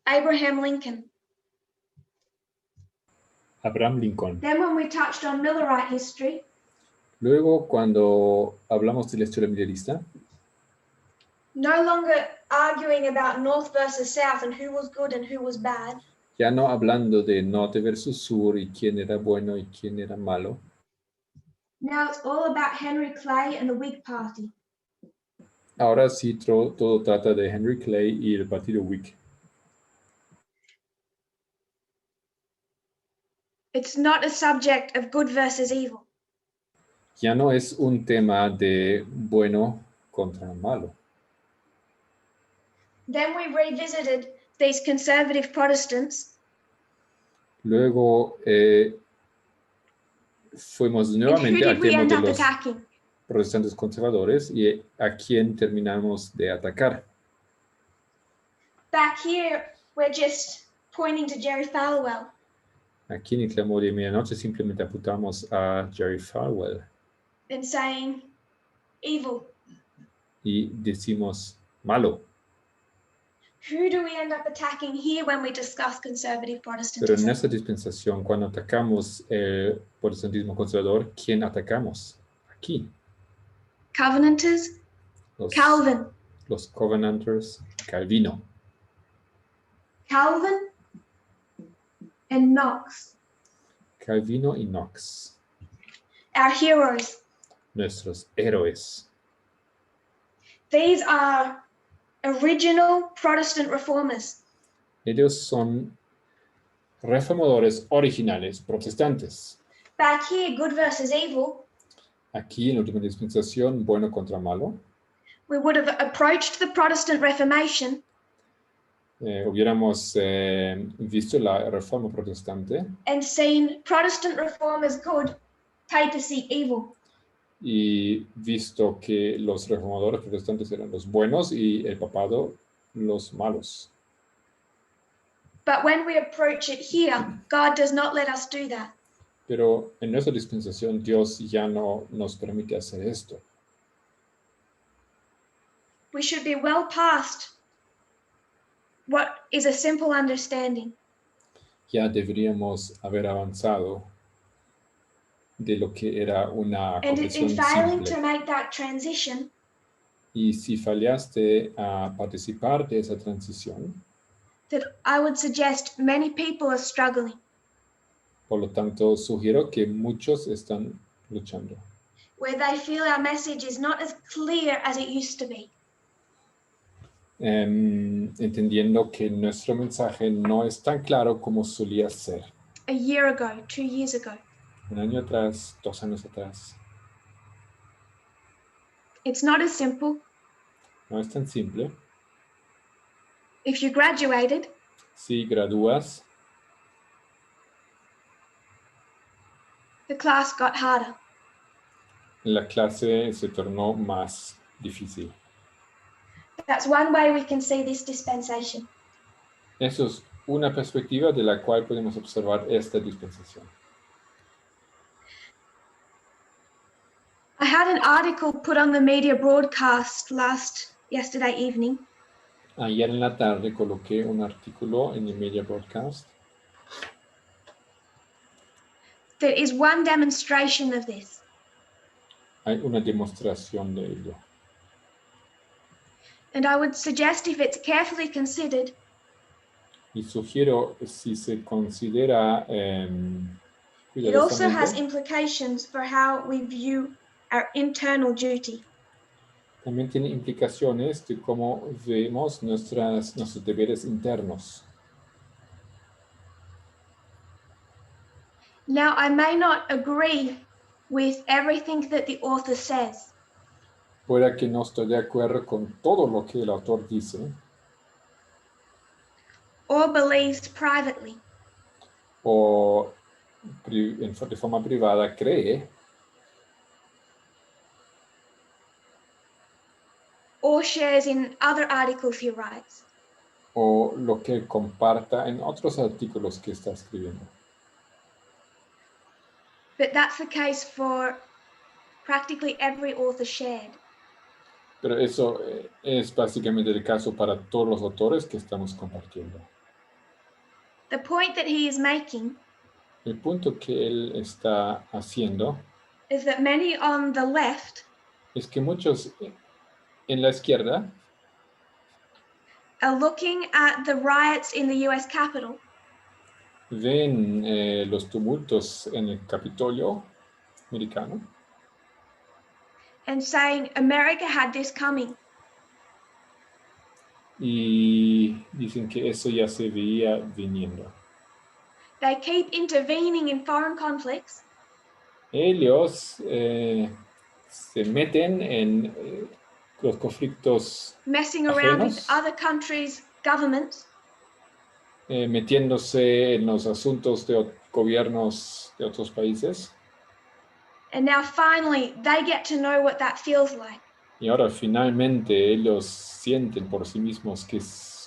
Abraham Lincoln. Abraham Lincoln. Then when we touched on Millerite history. Luego, cuando hablamos de la historia millerista. No longer arguing about North versus South and who was good and who was bad. Ya no hablando de norte versus sur y quién era bueno y quién era malo. Now it's all about Henry Clay and the Whig Party. Ahora sí todo trata de Henry Clay y el partido Whig. It's not a subject of good versus evil. Ya no es un tema de bueno contra malo. Then we revisited these conservative Protestants. Luego fuimos nuevamente al tema de los protestantes conservadores y a quién terminamos de atacar. Back here, we're just pointing to Jerry Falwell. Aquí en el clamor de medianoche simplemente apuntamos a Jerry Falwell. And saying, evil. Y decimos malo. Who do we end up attacking here when we discuss conservative Protestantism? Pero en esta dispensación, cuando atacamos el protestantismo conservador, ¿quién atacamos? Aquí. Covenanters, Calvin. Los Covenanters, Calvino. Calvin and Knox. Calvino y Knox. Our heroes. Nuestros héroes. These are original Protestant reformers. Ellos son reformadores originales protestantes. Back here, good versus evil. Aquí en la última dispensación, bueno contra malo. We would have approached the Protestant Reformation. Hubiéramos visto la reforma protestante. And seen Protestant reformers good, papacy evil. Y visto que los reformadores protestantes eran los buenos y el papado los malos. But when we approach it here, God does not let us do that. Pero en nuestra dispensación Dios ya no nos permite hacer esto. We should be well past what is a simple understanding. Ya deberíamos haber avanzado de lo que era una comprensión simple. To make that transition, y si fallaste a participar de esa transición, that I would suggest many people are struggling. Por lo tanto, sugiero que muchos están luchando. Where they feel our message is not as clear as it used to be. Entendiendo que nuestro mensaje no es tan claro como solía ser. A year ago, 2 years ago. Un año atrás, 2 años atrás. It's not as simple. No es tan simple. If you graduated, si gradúas, the class got harder. La clase se tornó más difícil. That's one way we can see this dispensation. Eso es una perspectiva de la cual podemos observar esta dispensación. I had an article put on the media broadcast yesterday evening. Ayer en la tarde coloqué un artículo en el media broadcast. There is one demonstration of this. Hay una demostración de ello. And I would suggest if it's carefully considered, y sugiero, si se considera it also has implications for how we view our internal duty. También tiene implicaciones de cómo vemos nuestros deberes internos. Now, I may not agree with everything that the author says. Pueda que no estoy de acuerdo con todo lo que el autor dice. Or believes privately. O de forma privada cree. Or shares in other articles he writes. O lo que comparta en otros artículos que está escribiendo. But that's the case for practically every author shared. Pero eso es básicamente el caso para todos los autores que estamos compartiendo. The point that he is making El punto que él está haciendo is that many on the left es que muchos en la izquierda are looking at the riots in the US Capitol ven los tumultos en el Capitolio americano and saying America had this coming. Y dicen que eso ya se veía viniendo. They keep intervening in foreign conflicts. Ellos se meten en los conflictos messing ajenos, around with other countries' governments. Metiéndose en los asuntos de gobiernos de otros países. And now finally they get to know what that feels like. Y ahora finalmente ellos sienten por sí mismos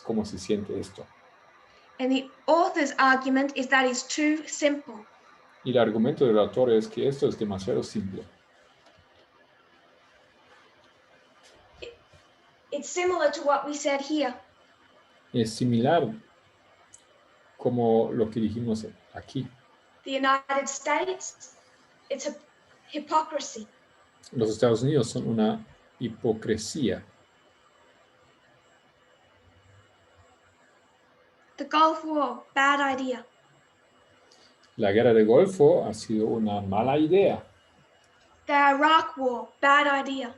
cómo se siente esto. And the author's argument is that it's too simple. Y el argumento del autor es que esto es demasiado simple. It's similar to what we said here. Es similar como lo que dijimos aquí. The United States, it's a hypocrisy. Los Estados Unidos son una hipocresía. The Gulf War, bad idea. La guerra del Golfo ha sido una mala idea. The Iraq War, bad idea.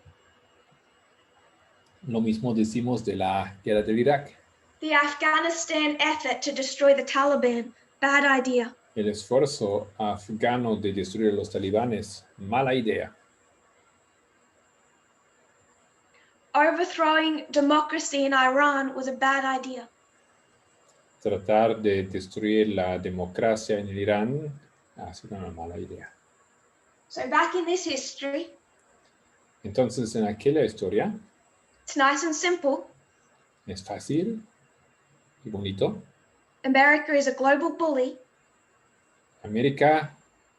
Lo mismo decimos de la guerra del Irak. The Afghanistan effort to destroy the Taliban, bad idea. El esfuerzo afgano de destruir a los talibanes, mala idea. Overthrowing democracy in Iran was a bad idea. Tratar de destruir la democracia en el Irán ha sido una mala idea. So back in this history, entonces en aquella historia, it's nice and simple. Es fácil y bonito. America is a global bully. América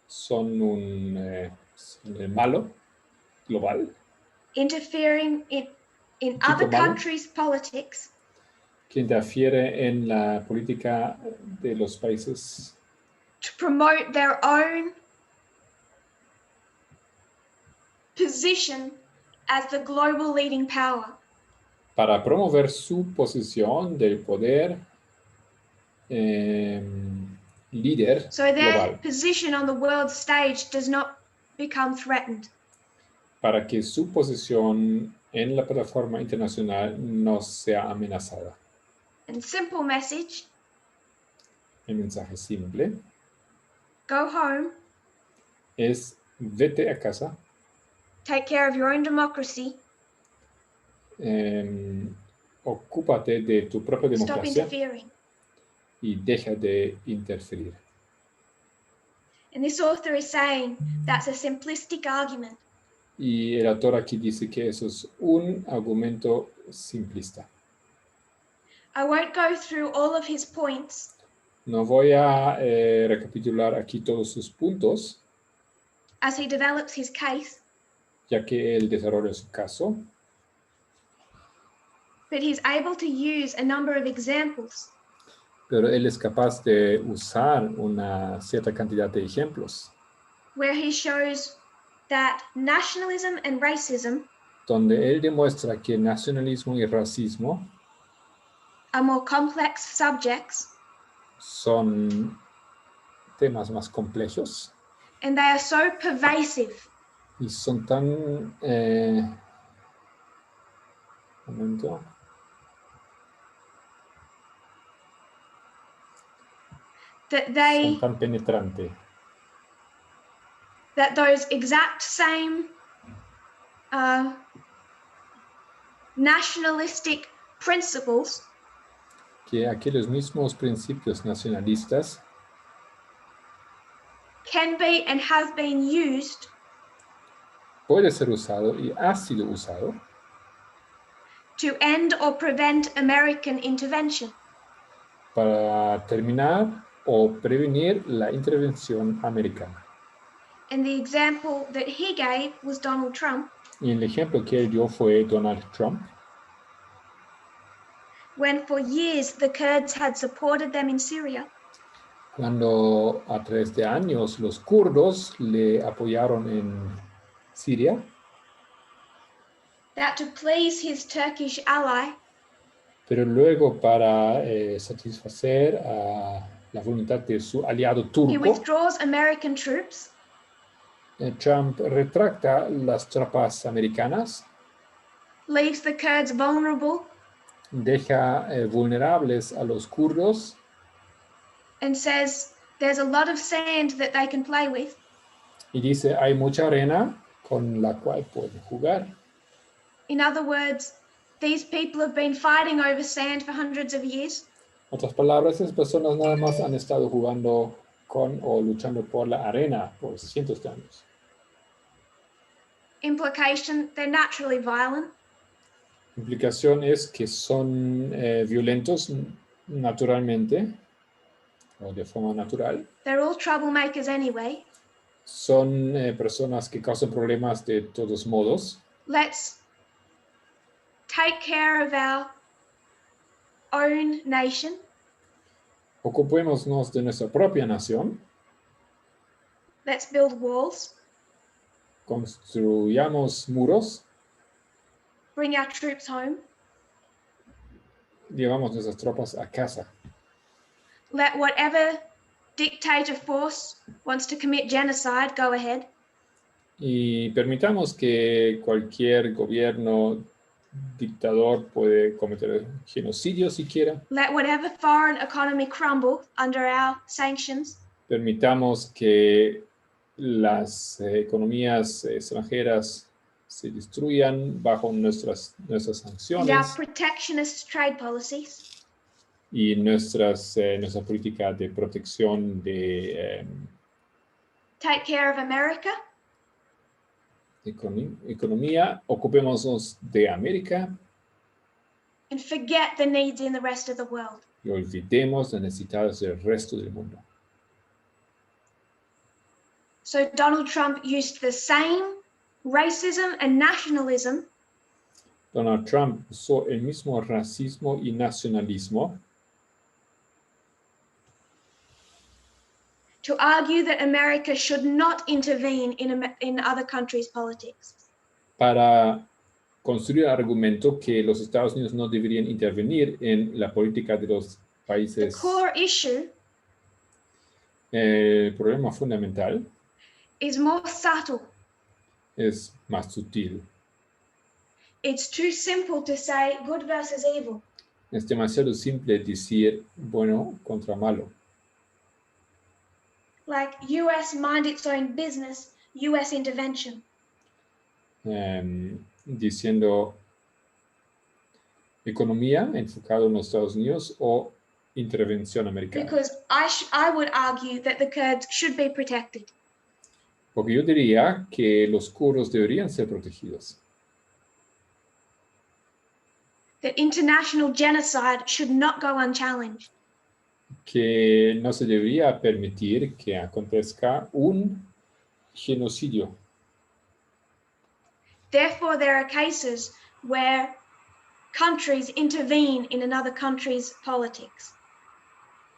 son el malo global. Interfering in other countries' politics. Que interfiere en la política de los países. To promote their own position as the global leading power. Para promover su posición del poder líder so their global. Position on the world stage does not become threatened. Para que su posición en la plataforma internacional no sea amenazada. And simple message. El mensaje simple. Go home. Es vete a casa. Take care of your own democracy. Ocúpate de tu propia democracia. Stop interfering. Y deja de interferir. And this author is saying that's a simplistic argument. Y el autor aquí dice que eso es un argumento simplista. I won't go through all of his points. No voy a recapitular aquí todos sus puntos. As he develops his case. ya que él desarrolla su caso. But he's able to use a number of examples. Pero él es capaz de usar una cierta cantidad de ejemplos. Where he shows that nationalism and racism donde él demuestra que nacionalismo y racismo are more complex subjects. Son temas más complejos. And they are so pervasive. Y son tan momento. That they son tan penetrantes. That those exact same nationalistic principles que aquellos mismos principios nacionalistas can be and have been used puede ser usado y ha sido usado to end or prevent American intervention. Para terminar o prevenir la intervención americana. And the example that he gave was Donald Trump. Y el ejemplo que él dio fue Donald Trump. When for years the Kurds had supported them in Syria. Cuando a través de años los kurdos le apoyaron en Siria. That to please his Turkish ally. Pero luego para satisfacer a la voluntad de su aliado turco. He withdraws American troops. Trump retracta las tropas americanas. Leaves the Kurds vulnerable. Deja vulnerables a los kurdos. And says there's a lot of sand that they can play with. Y dice hay mucha arena con la cual pueden jugar. In other words, these people have been fighting over sand for hundreds of years. En otras palabras, esas personas nada más han estado jugando con o luchando por la arena por cientos de años. Implication, they're naturally violent. Implicación es que son violentos naturalmente o de forma natural. They're all troublemakers anyway. Son personas que causan problemas de todos modos. Let's take care of our own nation. Ocupémonos de nuestra propia nación. Let's build walls. Construyamos muros. Bring our troops home. Llevamos nuestras tropas a casa. Let whatever dictator force wants to commit genocide go ahead. Y permitamos que cualquier gobierno dictador puede cometer genocidio si quiera. Let whatever foreign economy crumble under our sanctions. Permitamos que las economías extranjeras se destruyan bajo nuestras sanciones. And our protectionist trade policies. Y nuestra política de protección de take care of America. Economía, ocupémonos de América. And forget the needs in the rest of the world. Y olvidemos las necesidades del resto del mundo. So Donald Trump used the same racism and nationalism. Donald Trump usó el mismo racismo y nacionalismo to argue that America should not intervene in other countries' politics. Para construir el argumento que los Estados Unidos no deberían intervenir en la política de los países. The core issue el problema fundamental is more subtle. Es más sutil. It's too simple to say good versus evil. Es demasiado simple decir bueno contra malo. Like US mind its own business, US intervention. Diciendo economía enfocado en los Estados Unidos o intervención americana. Because I would argue that the Kurds should be protected. Porque yo diría que los kurdos deberían ser protegidos. That international genocide should not go unchallenged. Que no se debería permitir que acontezca un genocidio. Therefore, there are cases where countries intervene in another country's politics.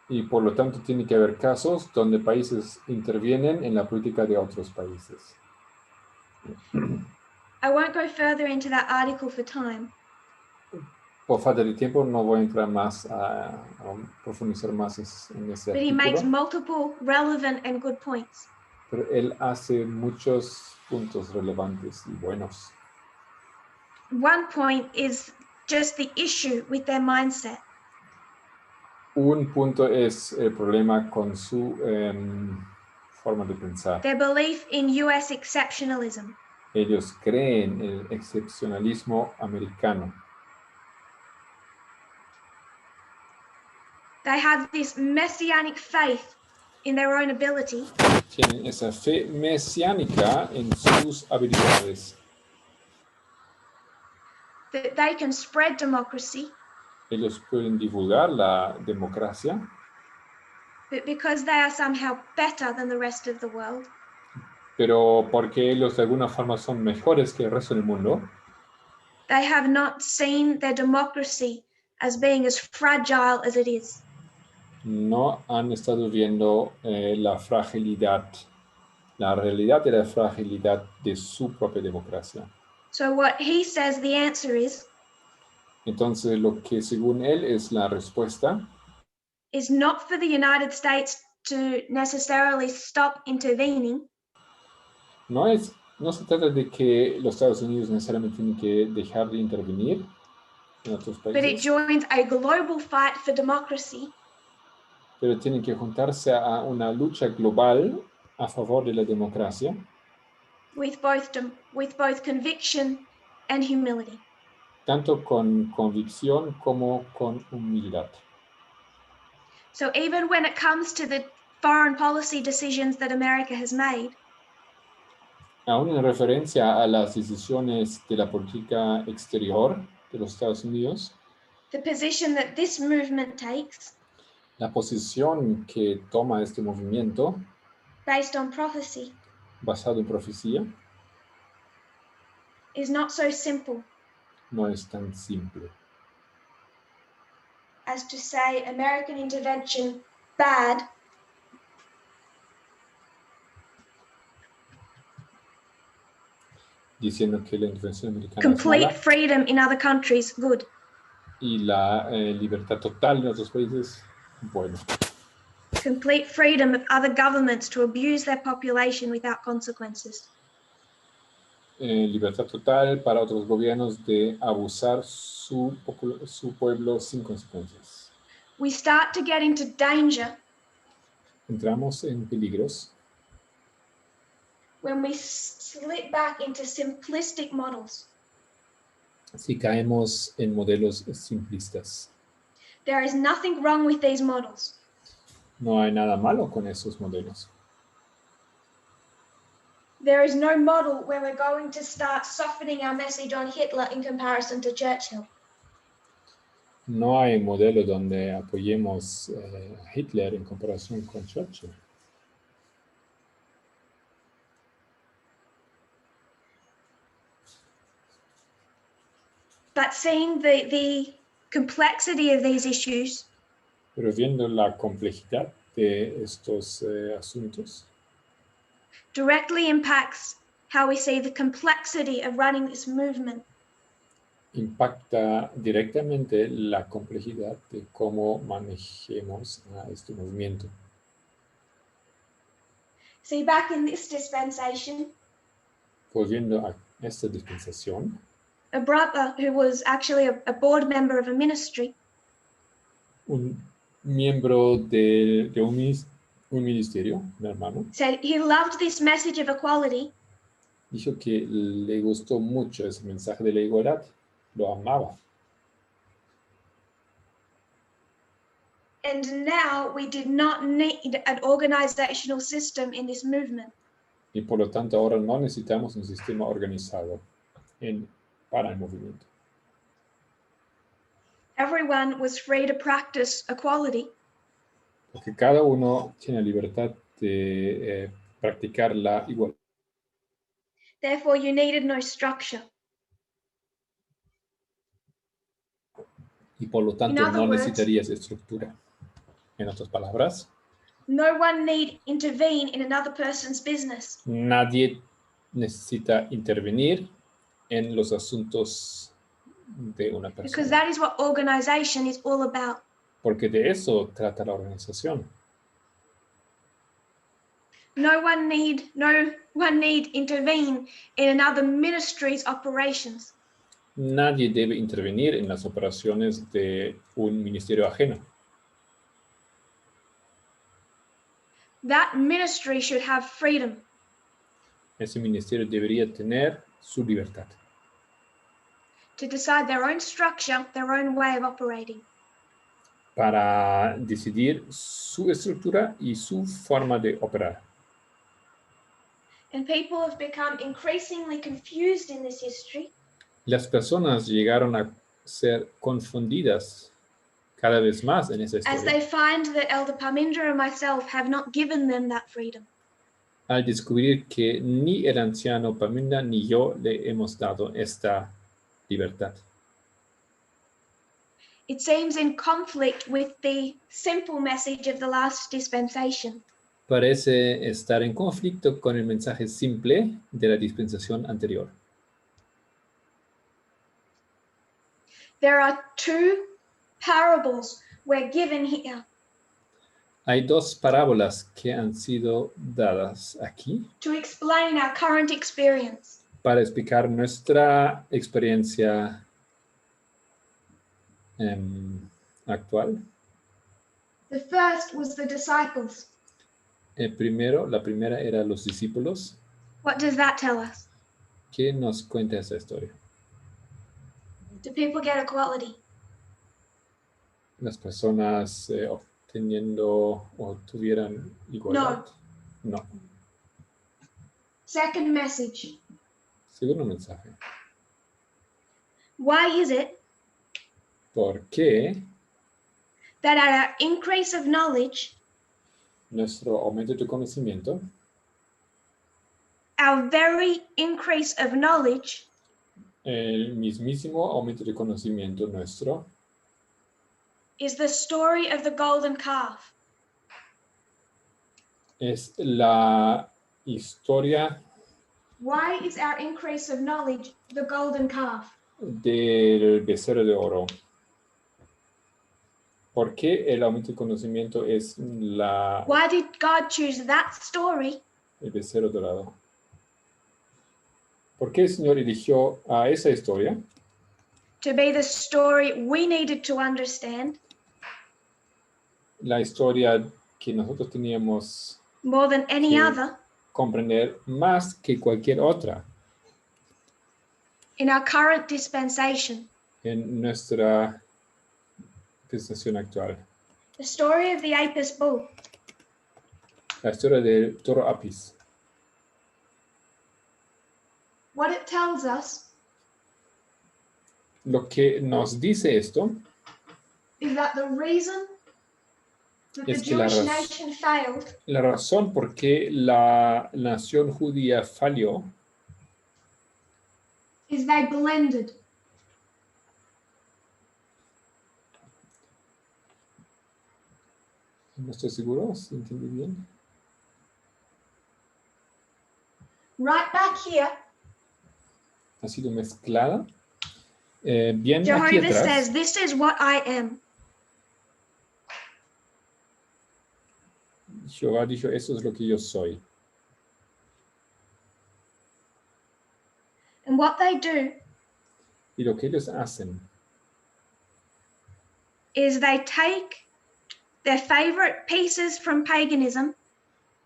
Y por lo tanto tiene que haber casos donde países intervienen en la política de otros países. I won't go further into that article for time. Por falta de tiempo no voy a entrar más a profundizar más en ese But he artículo. makes multiple relevant and good points. Pero él hace muchos puntos relevantes y buenos. One point is just the issue with their mindset. Un punto es el problema con su forma de pensar. Their belief in US exceptionalism. Ellos creen en el excepcionalismo americano. They have this messianic faith in their own ability. Tienen esa fe mesiánica en sus habilidades. That they can spread democracy. Ellos pueden divulgar la democracia. But because they are somehow better than the rest of the world. Pero porque ellos de alguna forma son mejores que el resto del mundo. They have not seen their democracy as being as fragile as it is. No han estado viendo la fragilidad, la realidad de la fragilidad de su propia democracia. So what he says the answer is. Entonces lo que según él es la respuesta. Is not for the United States to necessarily stop intervening. No se trata de que los Estados Unidos necesariamente tienen que dejar de intervenir en otros países. But it joins a global fight for democracy. Pero tienen que juntarse a una lucha global a favor de la democracia. With both conviction and humility. Tanto con convicción como con humildad. So even when it comes to the foreign policy decisions that America has made. Aún en referencia a las decisiones de la política exterior de los Estados Unidos. The position that this movement takes. La posición que toma este movimiento. Based on prophecy. Basado en profecía. Is not so simple. No es tan simple. As to say American intervention bad. Diciendo que la intervención americana complete es mala, freedom in other countries good. Y la libertad total en otros países, bueno. Complete freedom of other governments to abuse their population without consequences. Libertad total para otros gobiernos de abusar su pueblo sin consecuencias. We start to get into danger. Entramos en peligros. When we slip back into simplistic models. Si caemos en modelos simplistas. There is nothing wrong with these models. No hay nada malo con esos modelos. There is no model where we're going to start softening our message on Hitler in comparison to Churchill. No hay modelo donde apoyemos a Hitler en comparación con Churchill. But seeing the complexity of these issues. Pero viendo la complejidad de estos asuntos. Directly impacts how we see the complexity of running this movement. Impacta directamente la complejidad de cómo manejemos a este movimiento. See, back in this dispensation. Volviendo a esta dispensación. A brother who was actually a board member of a ministry. Un miembro de un ministerio, un hermano. Said he loved this message of equality. Dijo que le gustó mucho ese mensaje de la igualdad, lo amaba. And now we did not need an organizational system in this movement. Y por lo tanto ahora no necesitamos un sistema organizado para el movimiento. Everyone was free to practice equality. Porque cada uno tiene libertad de practicar la igualdad. Therefore, you needed no structure. Y por lo tanto no necesitarías estructura. En otras palabras, no one need intervene in another person's business. Nadie necesita intervenir en los asuntos de una persona. Because that is what organization is all about. Porque de eso trata la organización. No one need intervene in another ministry's operations. Nadie debe intervenir en las operaciones de un ministerio ajeno. That ministry should have freedom. Ese ministerio debería tener su libertad. To decide their own structure, their own way of operating. Para decidir su estructura y su forma de operar. And people have become increasingly confused in this history. Las personas llegaron a ser confundidas cada vez más en esa historia. As they find that Elder Parminder and myself have not given them that freedom. Al descubrir que ni el anciano Parminder ni yo le hemos dado esta libertad. It seems in conflict with the simple message of the last dispensation. Parece estar en conflicto con el mensaje simple de la dispensación anterior. There are two parables we're given here. Hay dos parábolas que han sido dadas aquí. To explain our current experience. Para explicar nuestra experiencia actual. The first was the disciples. La primera era los discípulos. What does that tell us? ¿Qué nos cuenta esa historia? Do people get equality? Las personas obteniendo o tuvieran igualdad. No. Second message. Segundo mensaje. Why is it ¿Por qué that at our increase of knowledge, nuestro aumento de conocimiento, our very increase of knowledge, el mismísimo aumento de conocimiento nuestro, is the story of the golden calf? Es la historia Why is our increase of knowledge the golden calf? del becerro de oro? ¿Por qué el aumento de conocimiento es Why did God choose that story? El becerro dorado. ¿Por qué el Señor eligió a esa historia? To be the story we needed to understand. La historia que nosotros teníamos more than any other. Comprender más que cualquier otra. In our current dispensation. En nuestra dispensación actual. The story of the Apis bull. La historia del toro Apis. What it tells us. Lo que nos dice esto. Is that the reason that the Jewish nation failed. La razón por qué la nación judía falló. Is they blended. No estoy seguro si entendí bien. Right back here. Ha sido mezclada. Bien Jehovah aquí atrás. says, "This is what I am." Jehová dijo, eso es lo que yo soy. And what they do. Y lo que ellos hacen. Is they take their favorite pieces from paganism.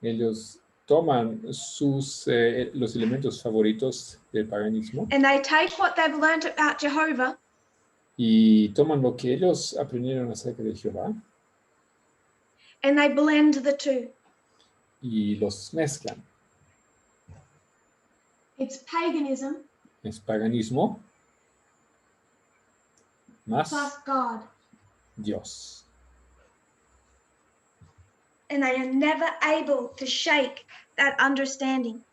Ellos toman los elementos favoritos del paganismo. And they take what they've learned about Jehovah. Y toman lo que ellos aprendieron acerca de Jehová. And they blend the two. Y los mezclan. It's paganism. Es paganismo. Más plus God. Dios. And they are never able to shake that understanding.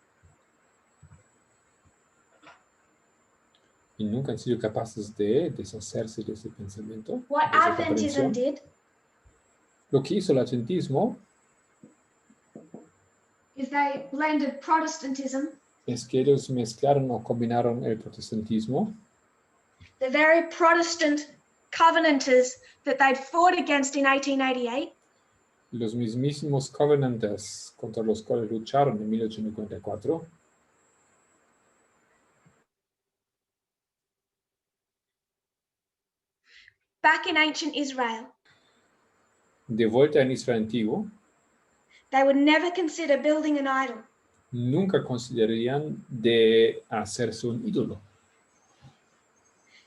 y nunca han sido capaces de deshacerse de ese pensamiento. What de esa Adventism comprensión. did Lo que hizo el adventismo is they blended Protestantism, es que ellos mezclaron o combinaron el protestantismo, the very Protestant covenanters that they'd fought against in 1888, los mismísimos covenanters contra los cuales lucharon en 1854, back in ancient Israel. de vuelta en Israel antiguo, They would never consider building an idol. nunca considerarían de hacerse un ídolo.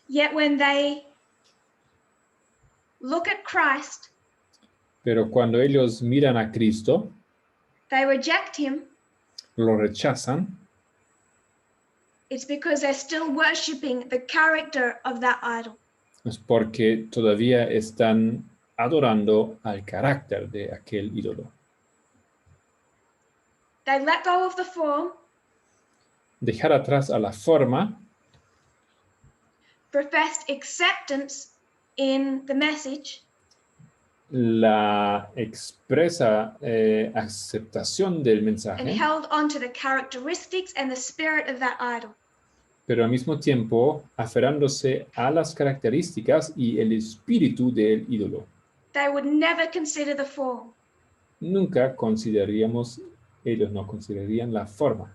Yet when they look at Christ, Pero cuando ellos miran a Cristo, they reject him. lo rechazan, It's because they're still worshiping the character of that idol. es porque todavía están adorando al carácter de aquel ídolo. They let go of the form, Dejar atrás a la forma, professed acceptance in the message, la expresa aceptación del and mensaje, held on to the characteristics and the spirit of that idol. pero al mismo tiempo aferrándose a las características y el espíritu del ídolo. They would never consider the form. Nunca consideraríamos, ellos no considerarían la forma,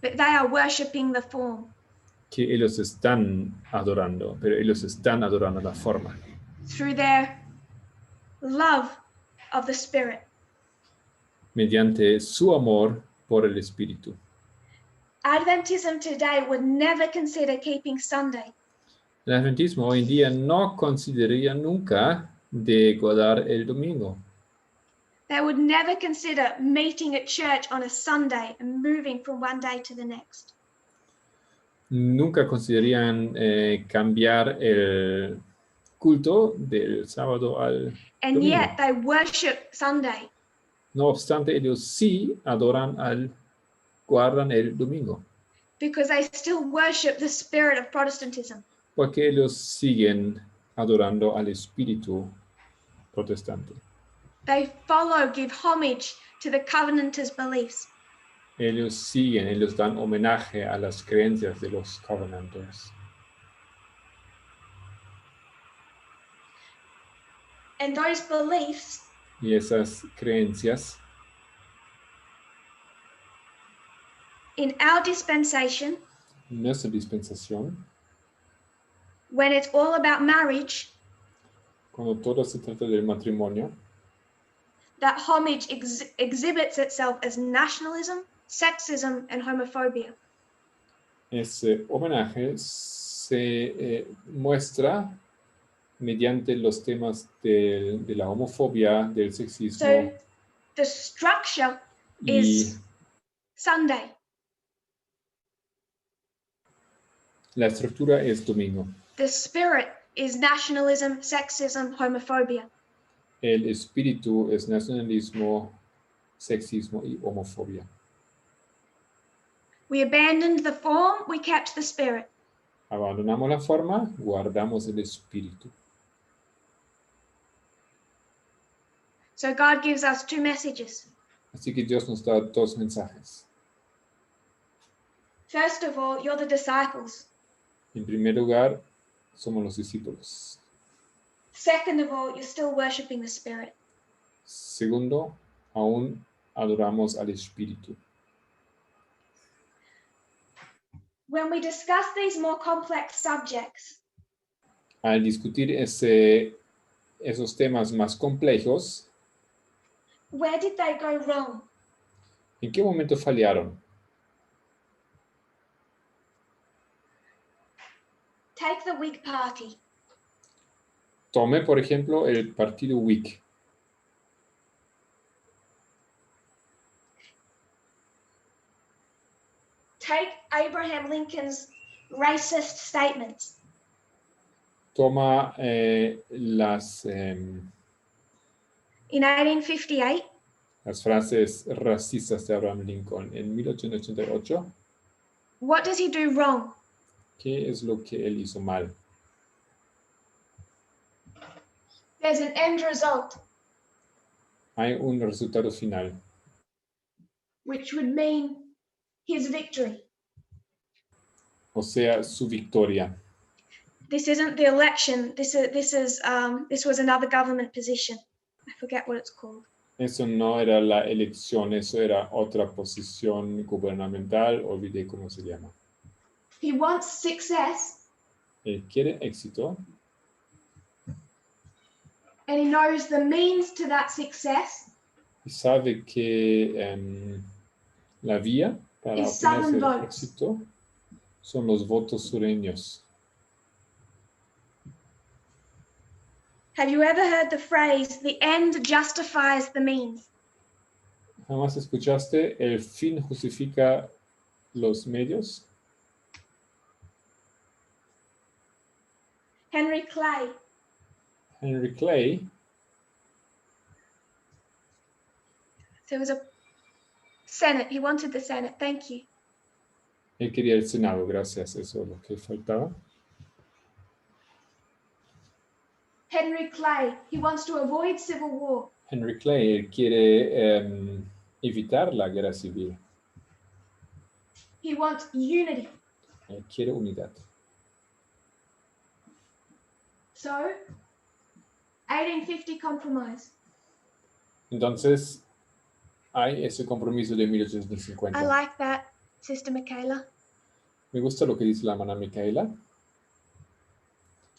But they are worshiping the form. que ellos están adorando, pero ellos están adorando la forma. Through their love of the Spirit. Mediante su amor por el espíritu. Adventism today would never consider keeping Sunday. El adventismo hoy en día no consideraría nunca de guardar el domingo. They would never consider meeting at church on a Sunday and moving from one day to the next. Nunca considerarían cambiar el culto del sábado al And domingo. yet they worship Sunday. No obstante, ellos sí guardan el domingo. Because they still worship the spirit of Protestantism. Porque ellos siguen adorando al espíritu protestante. They give homage to the Covenanters' beliefs. Ellos dan homenaje a las creencias de los covenanters. And those beliefs Y esas creencias in our dispensation, nuestra dispensación, when it's all about marriage, cuando todo se trata del matrimonio, that homage exhibits itself as nationalism, sexism, and homophobia. ese homenaje se muestra mediante los temas de la homofobia, del sexismo. So the structure is Sunday. La estructura es domingo. The spirit is nationalism, sexism, homophobia. El espíritu es nacionalismo, sexismo y homofobia. We abandoned the form, we kept the spirit. Abandonamos la forma, guardamos el espíritu. So God gives us two messages. Así que Dios nos da dos mensajes. First of all, you're the disciples. En primer lugar, somos los discípulos. Second of all, you're still worshiping the spirit. Segundo, aún adoramos al espíritu. When we discuss these more complex subjects, Al discutir esos temas más complejos, where did they go wrong? ¿en qué momento fallaron? Take the Whig Party. Tome, por ejemplo, el partido Whig. Take Abraham Lincoln's racist statements. Toma In 1858, las frases racistas de Abraham Lincoln en 1888. what does he do wrong? ¿Qué es lo que él hizo mal? There's an end result. Hay un resultado final. Which would mean his victory. O sea, su victoria. This isn't the election. This was another government position. I forget what it's called. Eso no era la elección, eso era otra posición gubernamental, olvidé cómo se llama. He wants success. Él quiere éxito. And he knows the means to that success. Y sabe que la vía para obtener el éxito son los votos sureños. Have you ever heard the phrase, the end justifies the means? ¿Jamás escuchaste el fin justifica los medios? Henry Clay. Henry Clay. There was a Senate. He wanted the Senate. Thank you. Él quería el Senado, gracias. Eso es lo que faltaba. Henry Clay. He wants to avoid civil war. Henry Clay, él quiere evitar la guerra civil. He wants unity. Él quiere unidad. So, 1850 compromise. Entonces, hay ese compromiso de 1850. I like that, Sister Michaela. Me gusta lo que dice la hermana Micaela.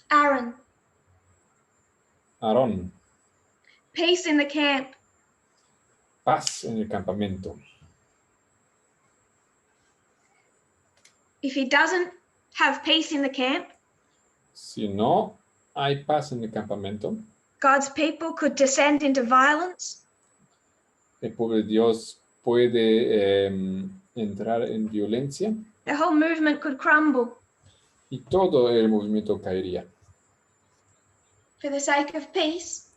Aarón. Peace in the camp. Paz en el campamento. If he doesn't have peace in the camp, si no hay paz en el campamento, God's people could descend into violence. El pueblo de Dios puede entrar en violencia. The whole movement could crumble. Y todo el movimiento caería. For the sake of peace,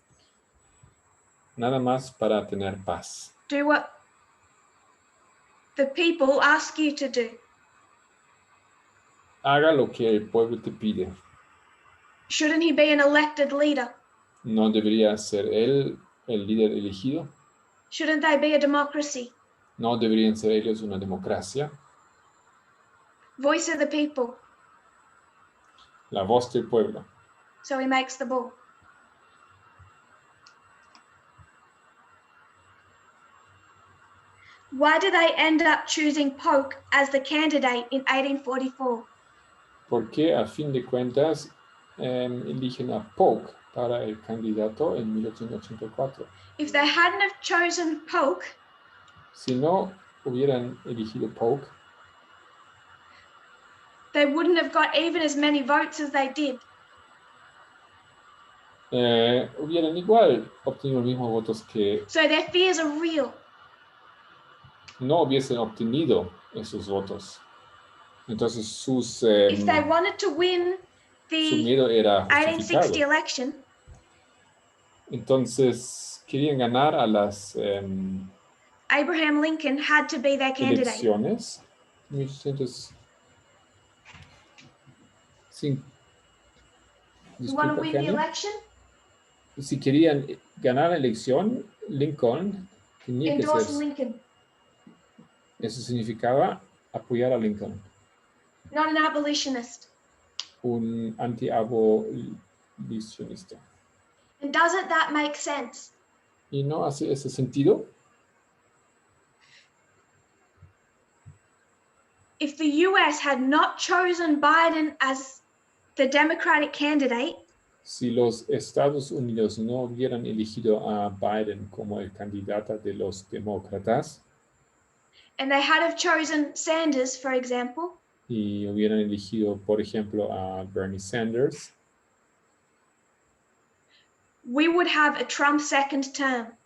nada más para tener paz. Do what the people ask you to do. Haga lo que el pueblo te pide. Shouldn't he be an elected leader? ¿No debería ser él el líder elegido? Shouldn't they be a democracy? ¿No deberían ser ellos una democracia? Voice of the people. La voz del pueblo. So he makes the bull. Why did they end up choosing Polk as the candidate in 1844? ¿Por qué a fin de cuentas eligen a Polk para el candidato en 1884? If they hadn't have chosen Polk, si no hubieran elegido Polk, they wouldn't have got even as many votes as they did. Hubieran igual obtenido los mismos votos que So their fears are real. No hubiesen obtenido esos votos. Entonces If they wanted to win the su miedo era 1860 election, entonces querían ganar a las Abraham Lincoln had to be their candidate. elecciones. 1800. You want to win the election? Si querían ganar la elección, Lincoln tenía Endorse que ser. Lincoln. Eso significaba apoyar a Lincoln. Not an abolitionist. Un anti-abolicionista. And doesn't that make sense? ¿Y no hace ese sentido? If the US had not chosen Biden as the Democratic candidate, si los Estados Unidos no hubieran elegido a Biden como el candidato de los demócratas, and they had have chosen Sanders, for example, y hubieran elegido, por ejemplo, a Bernie Sanders, we would have a Trump second term.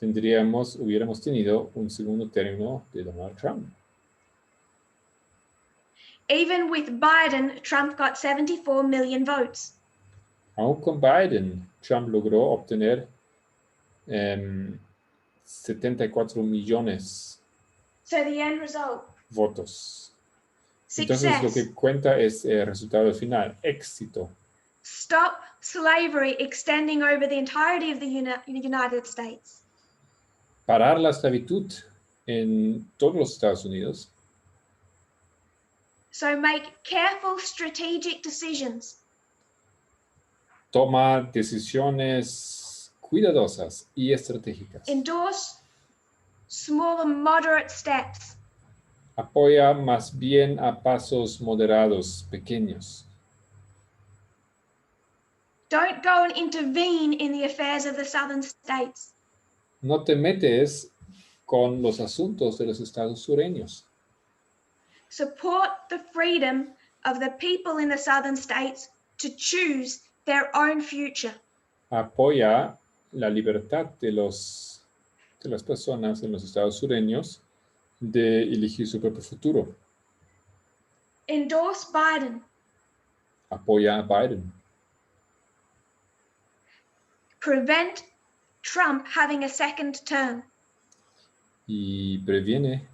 Hubiéramos tenido un segundo término de Donald Trump. Even with Biden, Trump got 74 million votes. Aún con Biden, Trump logró obtener 74 millones So the end result, votos. Entonces lo que cuenta es el resultado final, éxito. Stop slavery extending over the entirety of the United States. Parar la esclavitud en todos los Estados Unidos. So make careful strategic decisions. Toma decisiones cuidadosas y estratégicas. Endorse small and moderate steps. Apoya más bien a pasos moderados, pequeños. Don't go and intervene in the affairs of the southern states. No te metes con los asuntos de los estados sureños. Support the freedom of the people in the southern states to choose their own future. Apoya la libertad de las personas en los estados sureños de elegir su propio futuro. Endorse Biden. Apoya a Biden. Prevent Trump having a second term. Y previene,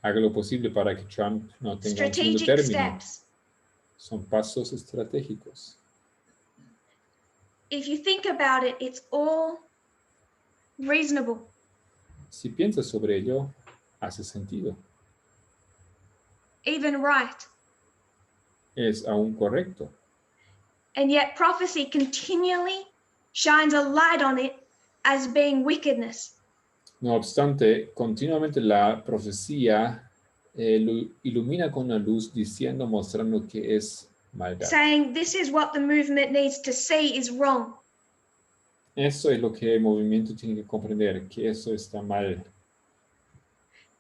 haga lo posible para que Trump no tenga un segundo término. Steps. Son pasos estratégicos. If you think about it, it's all reasonable. Si piensas sobre ello, hace sentido. Even right. Es aún correcto. And yet prophecy continually shines a light on it as being wickedness. No obstante, continuamente la profecía lo ilumina con la luz diciendo, mostrando que es maldad. Saying this is what the movement needs to see is wrong. Eso es lo que el movimiento tiene que comprender, que eso está mal.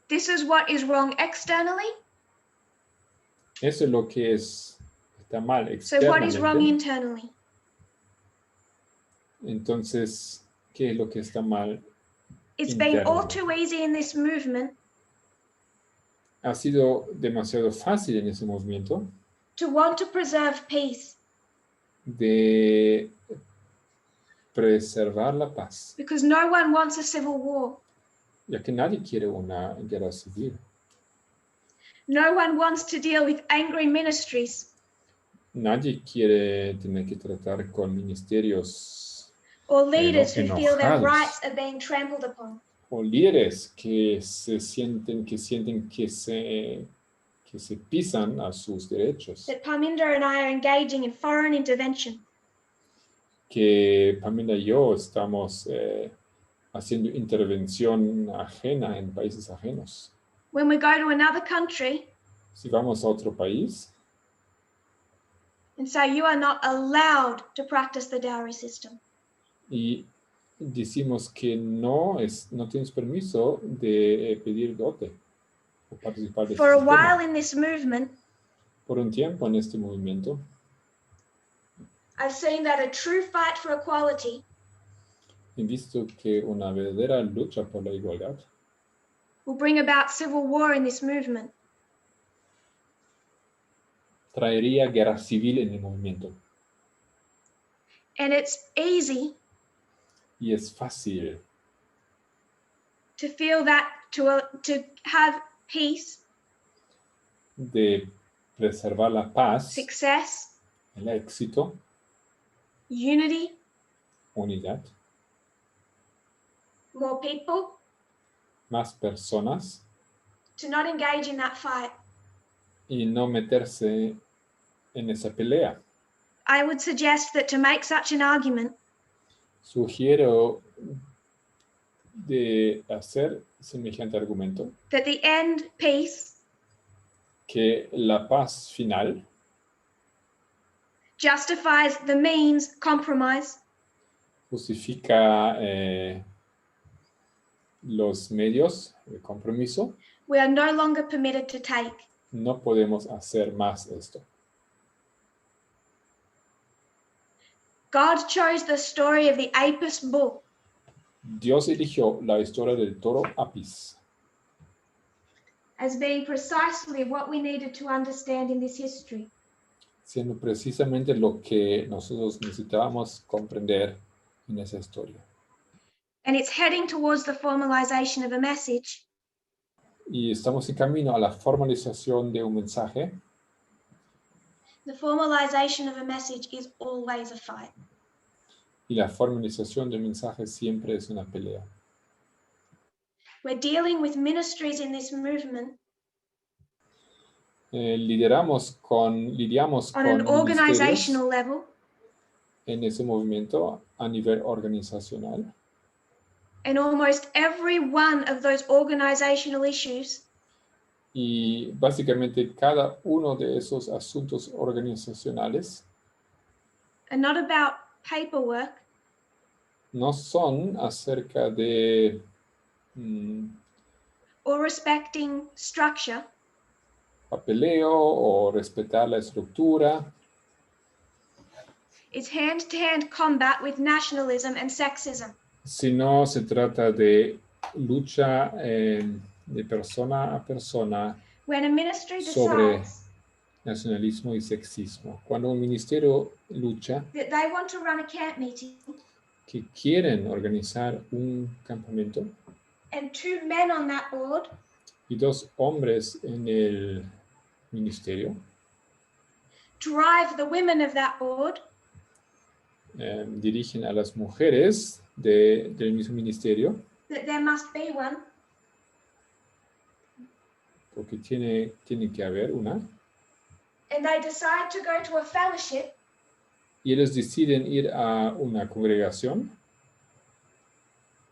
This is what is wrong externally. Eso es lo que está mal externamente. So what is wrong internally? Entonces, ¿qué es lo que está mal? It's been all too easy in this movement. Ha sido demasiado fácil en ese movimiento. To want to preserve peace. De preservar la paz. Because no one wants a civil war. Ya que nadie quiere una guerra civil. No one wants to deal with angry ministries. Nadie quiere tener que tratar con ministerios or leaders who feel their enojados. rights are being trampled upon. O líderes que sienten que se pisan a sus derechos. That Parminder and I are engaging in foreign intervention. Que Parminder y yo estamos haciendo intervención ajena en países ajenos. When we go to another country, si vamos a otro país, and say you are not allowed to practice the dowry system. Y decimos que no tienes permiso de pedir dote o participar de For a sistema. while in this movement, Por un tiempo en este movimiento, I've seen that a true fight for equality he visto que una verdadera lucha por la igualdad will bring about civil war in this movement. traería guerra civil en el movimiento. And it's easy Y es fácil to feel that to have peace, de preservar la paz, success, el éxito, unity, unidad, more people, más personas to not engage in that fight. y no meterse en esa pelea. I would suggest that to make such an argument, Sugiero de hacer semejante argumento that the end peace que la paz final justifies the means compromise, justifica los medios de compromiso. we are no longer permitted to take. No podemos hacer más esto. God chose the story of the Apis bull Dios eligió la historia del toro Apis as being precisely what we needed to understand in this history. siendo precisamente lo que nosotros necesitábamos comprender en esa historia. And it's heading towards the formalization of a message Y estamos en camino a la formalización de un mensaje. The formalization of a message is always a fight. Y la formalización del mensaje siempre es una pelea. We're dealing with ministries in this movement Lidiamos con on an organizational ministerios level en ese movimiento a nivel organizacional. and almost every one of those organizational issues Y básicamente cada uno de esos asuntos organizacionales are not about paperwork no son acerca de or respecting structure. Papeleo o respetar la estructura. It's hand-to-hand combat with nationalism and sexism. Sino se trata de lucha de persona a persona When a ministry sobre decides nacionalismo y sexismo. Cuando un ministerio lucha that they want to run a camp meeting que quieren organizar un campamento and 2 men on that board y 2 hombres en el ministerio drive the women of that board dirigen a las mujeres del mismo ministerio, that there must be one, porque tiene que haber una, and they decide to go to a fellowship y ellos deciden ir a una congregación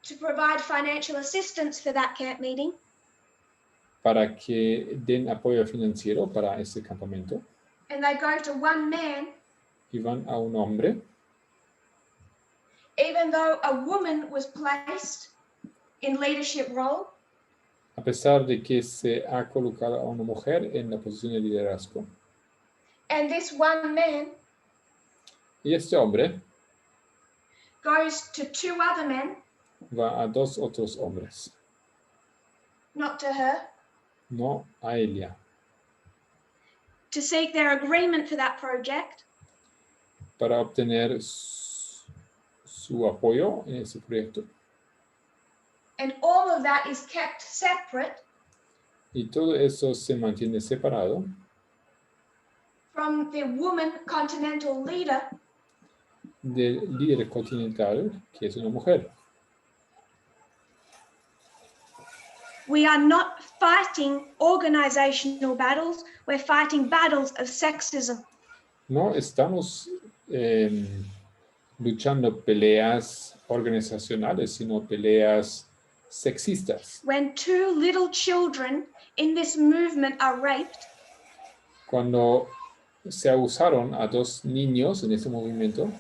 to provide financial assistance for that camp meeting, para que den apoyo financiero para ese campamento, and they go to one man, y van a un hombre, even though a woman was placed in leadership role, a pesar de que se ha colocado a una mujer en la posición de liderazgo. and this one man Y este hombre goes to 2 other men, va a 2 otros hombres, not to her, no a ella, to seek their agreement for that project, para obtener su apoyo en ese proyecto. and all of that is kept separate Y todo eso se mantiene separado from the woman continental leader del líder continental, que es una mujer. We are not fighting organizational battles, we're fighting battles of sexism. No estamos luchando peleas organizacionales, sino peleas sexistas. When 2 little children in this movement are raped, Cuando se abusaron a 2 niños en este movimiento,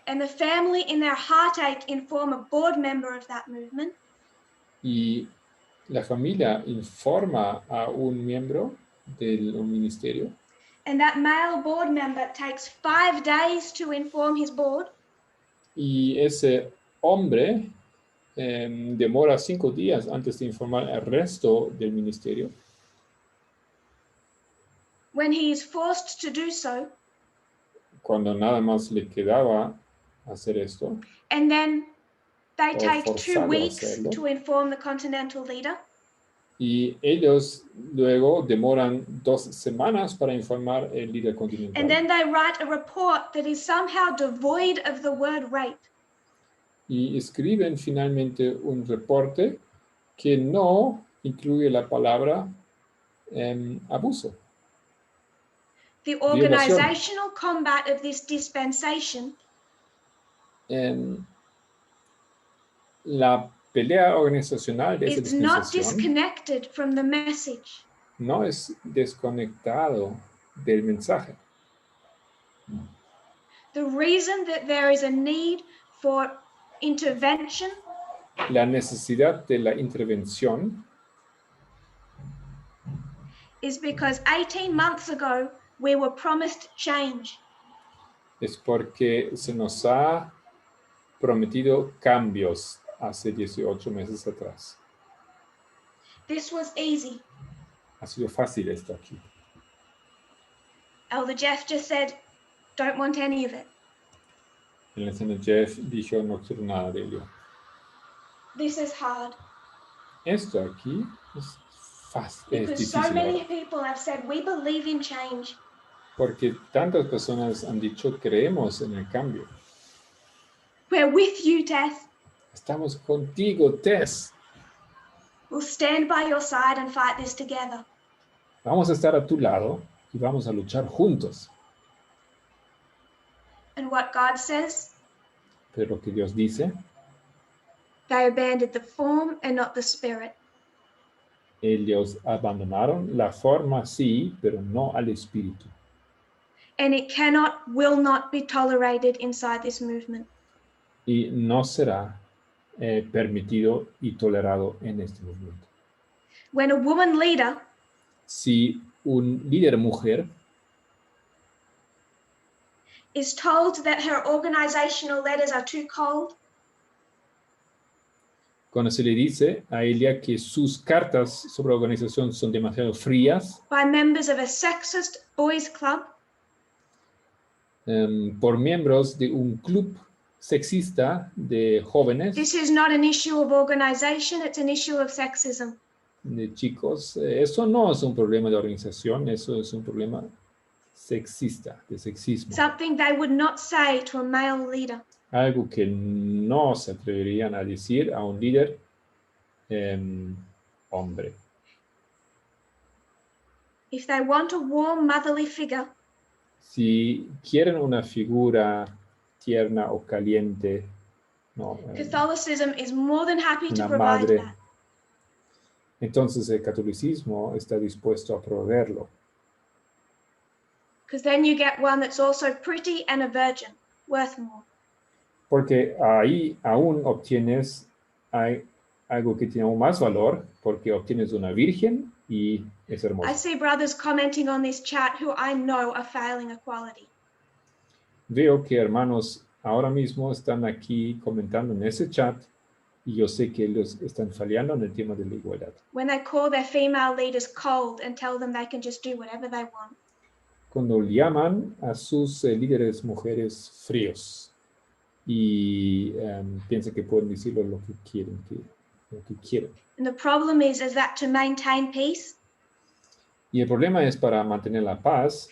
and the family in their heartache inform a board member of that movement, y la familia informa a un miembro del ministerio, and that male board member takes 5 days to inform his board, y ese hombre demora 5 días antes de informar al resto del ministerio. when he is forced to do so, Cuando nada más le quedaba hacer esto, and then they O take 2 forzado a weeks hacerlo. to inform the continental leader, y ellos luego demoran 2 semanas para informar el líder continental. and then they write a report that is somehow devoid of the word rape. Y escriben finalmente un reporte que no incluye la palabra abuso. The organizational combat of this dispensation La pelea organizacional de esa is not dispensación disconnected from the message. no es desconectado del mensaje. The reason that there is a need for intervention La necesidad de la intervención is because 18 months ago we were promised change. es porque se nos ha prometido cambios hace 18 meses atrás. This was easy. Ha sido fácil esto aquí. Elder Jeff just said, don't want any of it. El anciano Jeff dijo, no quiero nada de ello. This is hard. Esto aquí es Because so difícil many ahora. people have said, we believe in change. Porque tantas personas han dicho, creemos en el cambio. We're with you, Tess. Estamos contigo, Tess. We'll stand by your side and fight this together. Vamos a estar a tu lado y vamos a luchar juntos. And what God says? Pero lo que Dios dice, They abandoned the form and not the spirit. ellos abandonaron la forma, sí, pero no al espíritu. And it will not be tolerated inside this movement. Y no será permitido y tolerado en este movimiento. When a woman leader Si un líder mujer is told that her organizational letters are too cold, cuando se le dice a ella que sus cartas sobre organización son demasiado frías by members of a sexist boys club, por miembros de un club sexista de jóvenes, this is not an issue of organization, it's an issue of sexism. de chicos, eso no es un problema de organización, eso es un problema sexista, de sexismo. Something they would not say to a male leader. Algo que no se atreverían a decir a un líder hombre. If they want a warm motherly figure, si quieren una figura tierna o caliente, no, Catholicism is more than happy to una provide madre, that. entonces el catolicismo está dispuesto a proveerlo. Because then you get one that's also pretty and a virgin, worth more. Porque ahí aún obtienes algo que tiene aún más valor, porque obtienes una virgen y es hermoso. I see brothers commenting on this chat who I know are failing equality. Veo que hermanos ahora mismo están aquí comentando en ese chat y yo sé que ellos están fallando en el tema de la igualdad. When they call their female leaders cold and tell them they can just do whatever they want. Cuando llaman a sus líderes mujeres fríos y piensan que pueden decirlo lo que quieren. And the problem is that to maintain peace, y el problema es para mantener la paz,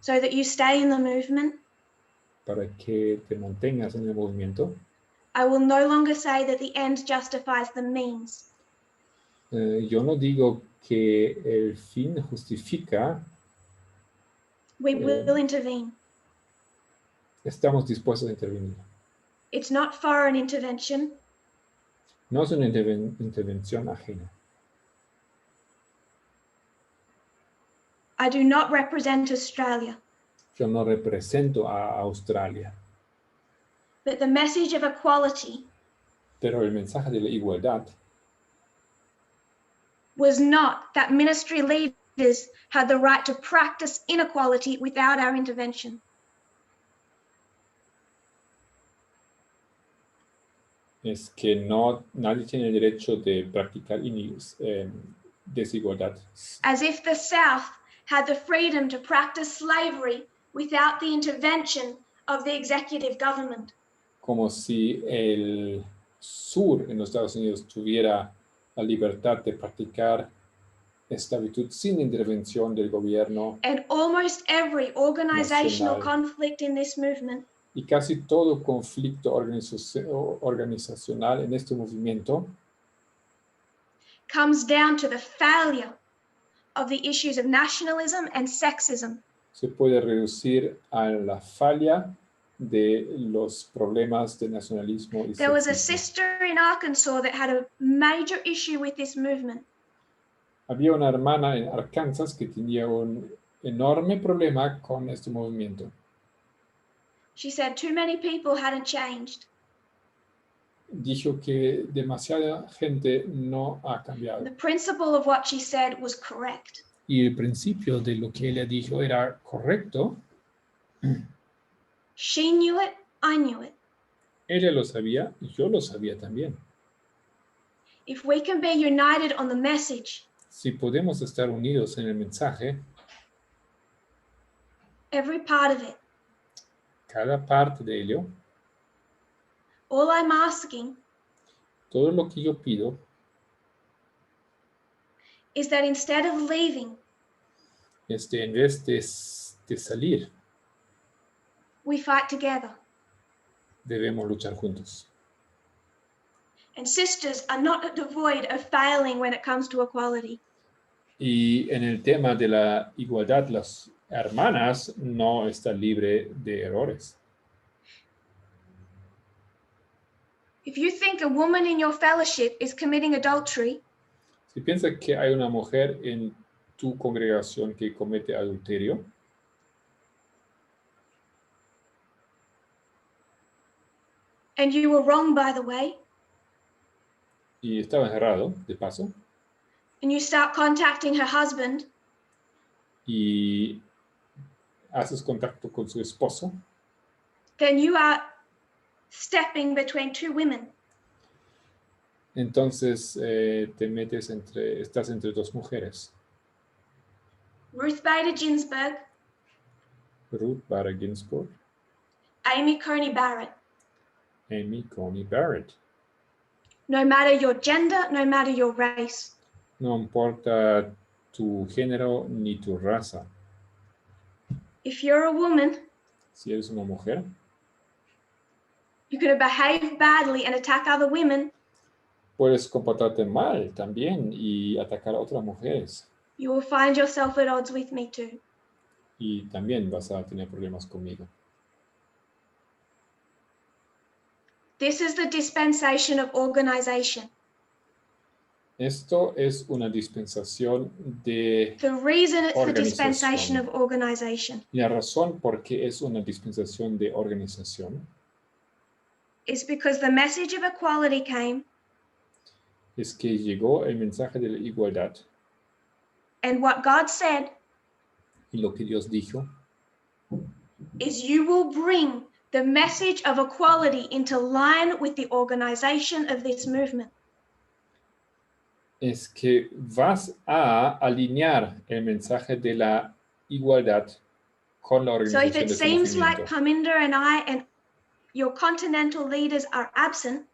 so that you stay in the movement, para que te mantengas en el movimiento, I will no longer say that the end justifies the means. Yo no digo que el fin justifica. We will intervene. Estamos dispuestos a intervenir. It's not foreign intervention. No es una intervención ajena. I do not represent Australia. Yo no represento a Australia. But the message of equality Pero el mensaje de la igualdad was not that ministry leaders had the right to practice inequality without our intervention. es que nadie tiene el derecho de practicar desigualdad. As if the South had the freedom to practice slavery without the intervention of the executive government. Como si el sur en los Estados Unidos tuviera la libertad de practicar esclavitud sin intervención del gobierno. And almost every organizational nacional. conflict in this movement Y casi todo conflicto organizacional en este movimiento comes down to the failure of the issues of nationalism and sexism. Se puede reducir a la falla de los problemas de nacionalismo y There was a sexismo. sister in Arkansas that had a major issue with this movement. Había una hermana en Arkansas que tenía un enorme problema con este movimiento. She said too many people hadn't changed. Dijo que demasiada gente no ha cambiado. The principle of what she said was correct. Y el principio de lo que ella dijo era correcto. She knew it, I knew it. Ella lo sabía y yo lo sabía también. If we can be united on the message, Si podemos estar unidos en el mensaje, every part of it, cada parte de ello, all I'm asking todo lo que yo pido is that instead of leaving, en vez de salir, we fight together. debemos luchar juntos. And sisters are not devoid of failing when it comes to equality. Y en el tema de la igualdad, las hermanas no están libres de errores. If you think a woman in your fellowship is committing adultery, Si piensas que hay una mujer en tu congregación que comete adulterio, and you were wrong, by the way, y estaba errado, de paso, and you start contacting her husband, y haces contacto con su esposo, then you are stepping between two women. entonces estás entre dos mujeres. Ruth Bader Ginsburg, Ruth Bader Ginsburg, Amy Coney Barrett. Amy Coney Barrett. No matter your gender, no matter your race. No importa tu género ni tu raza. If you're a woman, Si eres una mujer, you could behave badly and attack other women. puedes comportarte mal también y atacar a otras mujeres. You will find yourself at odds with me too. Y también vas a tener problemas conmigo. This is the dispensation of organization. Esto es una dispensación de The reason it's the organización. dispensation of organization La razón por qué es una dispensación de organización is because the message of equality came, es que llegó el mensaje de la igualdad and what God said y lo que Dios dijo is you will bring the message of equality into line with the organization of this movement. es que vas a alinear el mensaje de la igualdad con la So organización if it de este seems like movimiento. Parminder and I and your continental leaders are absent,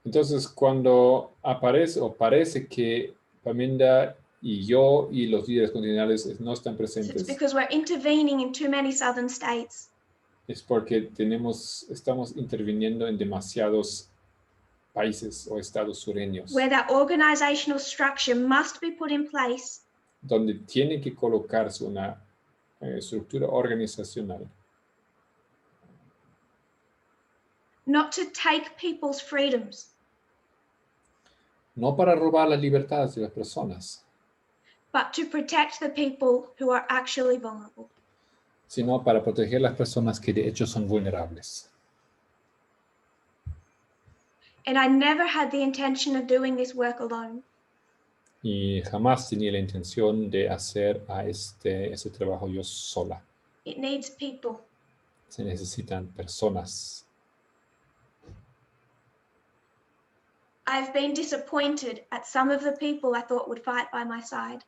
Entonces, cuando aparece o parece que Paminda y yo y los líderes continentales no están it's presentes, because we're intervening in too many southern states. es porque estamos interviniendo en demasiados países o estados sureños, Where that organizational structure must be put in place donde tiene que colocarse una estructura organizacional, not to take people's freedoms, no para robar las libertades de las personas, but to protect the people who are actually vulnerable. sino para proteger las personas que de hecho son vulnerables. And I never had the intention of doing this work alone. Y jamás tenía la intención de hacer ese trabajo yo sola. It needs people. Se necesitan personas. I've been disappointed at some of the people I thought would fight by my side.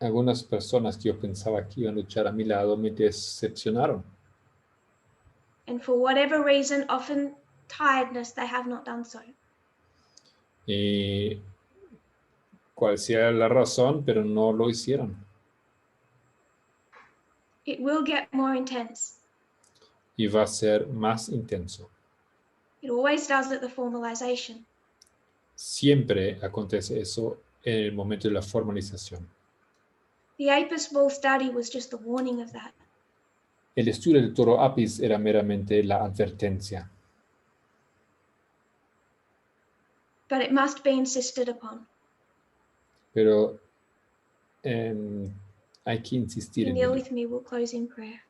Algunas personas que yo pensaba que iban a luchar a mi lado me decepcionaron. And for whatever reason, often tiredness, they have not done so. Y cual sea la razón, pero no lo hicieron. It will get more intense. Y va a ser más intenso. It always does at the formalization. Siempre acontece eso en el momento de la formalización. The Apis Ball study was just the warning of that. El estudio del toro Apis era meramente la advertencia. But it must be insisted upon. Pero hay que insistir en Kneel ello. with me, we'll close in prayer.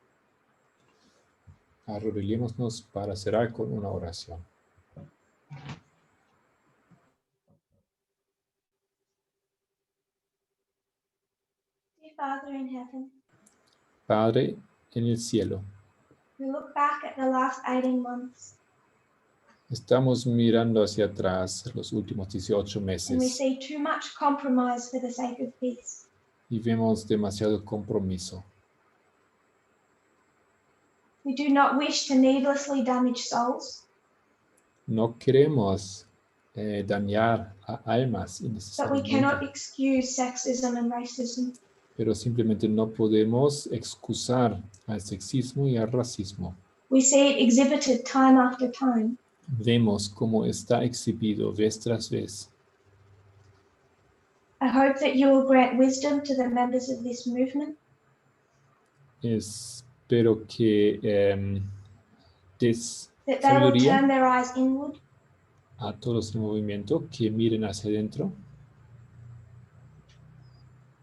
Arrodillémonos para cerrar con una oración. Dear Father in heaven, Padre en el cielo, we look back at the last 18 months estamos mirando hacia atrás los últimos 18 and we meses see too much compromise for the sake of peace. y vemos demasiado compromiso. We do not wish to needlessly damage souls. No queremos dañar a almas But we cannot innecesariamente. excuse sexism and racism. Pero simplemente no podemos excusar al sexismo y al racismo. We see it exhibited time after time. Vemos cómo está exhibido vez tras vez. I hope that you will grant wisdom to the members of this movement. Espero que des that they will turn sabiduría their eyes inward, a todos en movimiento, que miren hacia adentro,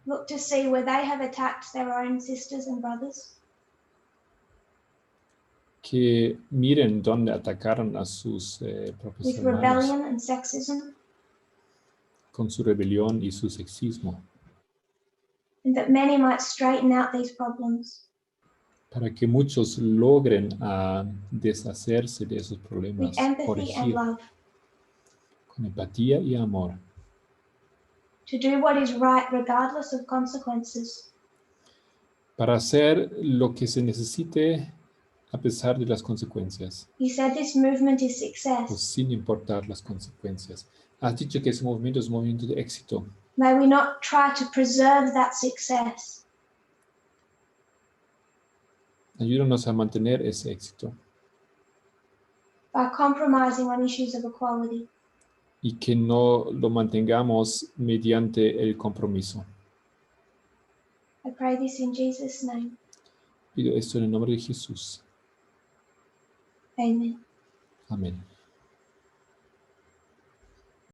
look to see where they have attacked their own sisters and brothers, que miren dónde atacaron a sus propios with hermanos rebellion and sexism, con su rebelión y su sexismo, and that many might straighten out these problems para que muchos logren deshacerse de esos with problemas, empathy and corregir love, con empatía y amor, to do what is right regardless of consequences. para hacer lo que se necesite a pesar de las consecuencias, You said this movement is o success. sin importar las consecuencias. Has dicho que ese movimiento es un movimiento de éxito. May we not try to preserve that success Ayúdanos a mantener ese éxito by compromising on issues of equality. y que no lo mantengamos mediante el compromiso. I pray this in Jesus' name. Pido esto en el nombre de Jesús. Amen. Amén.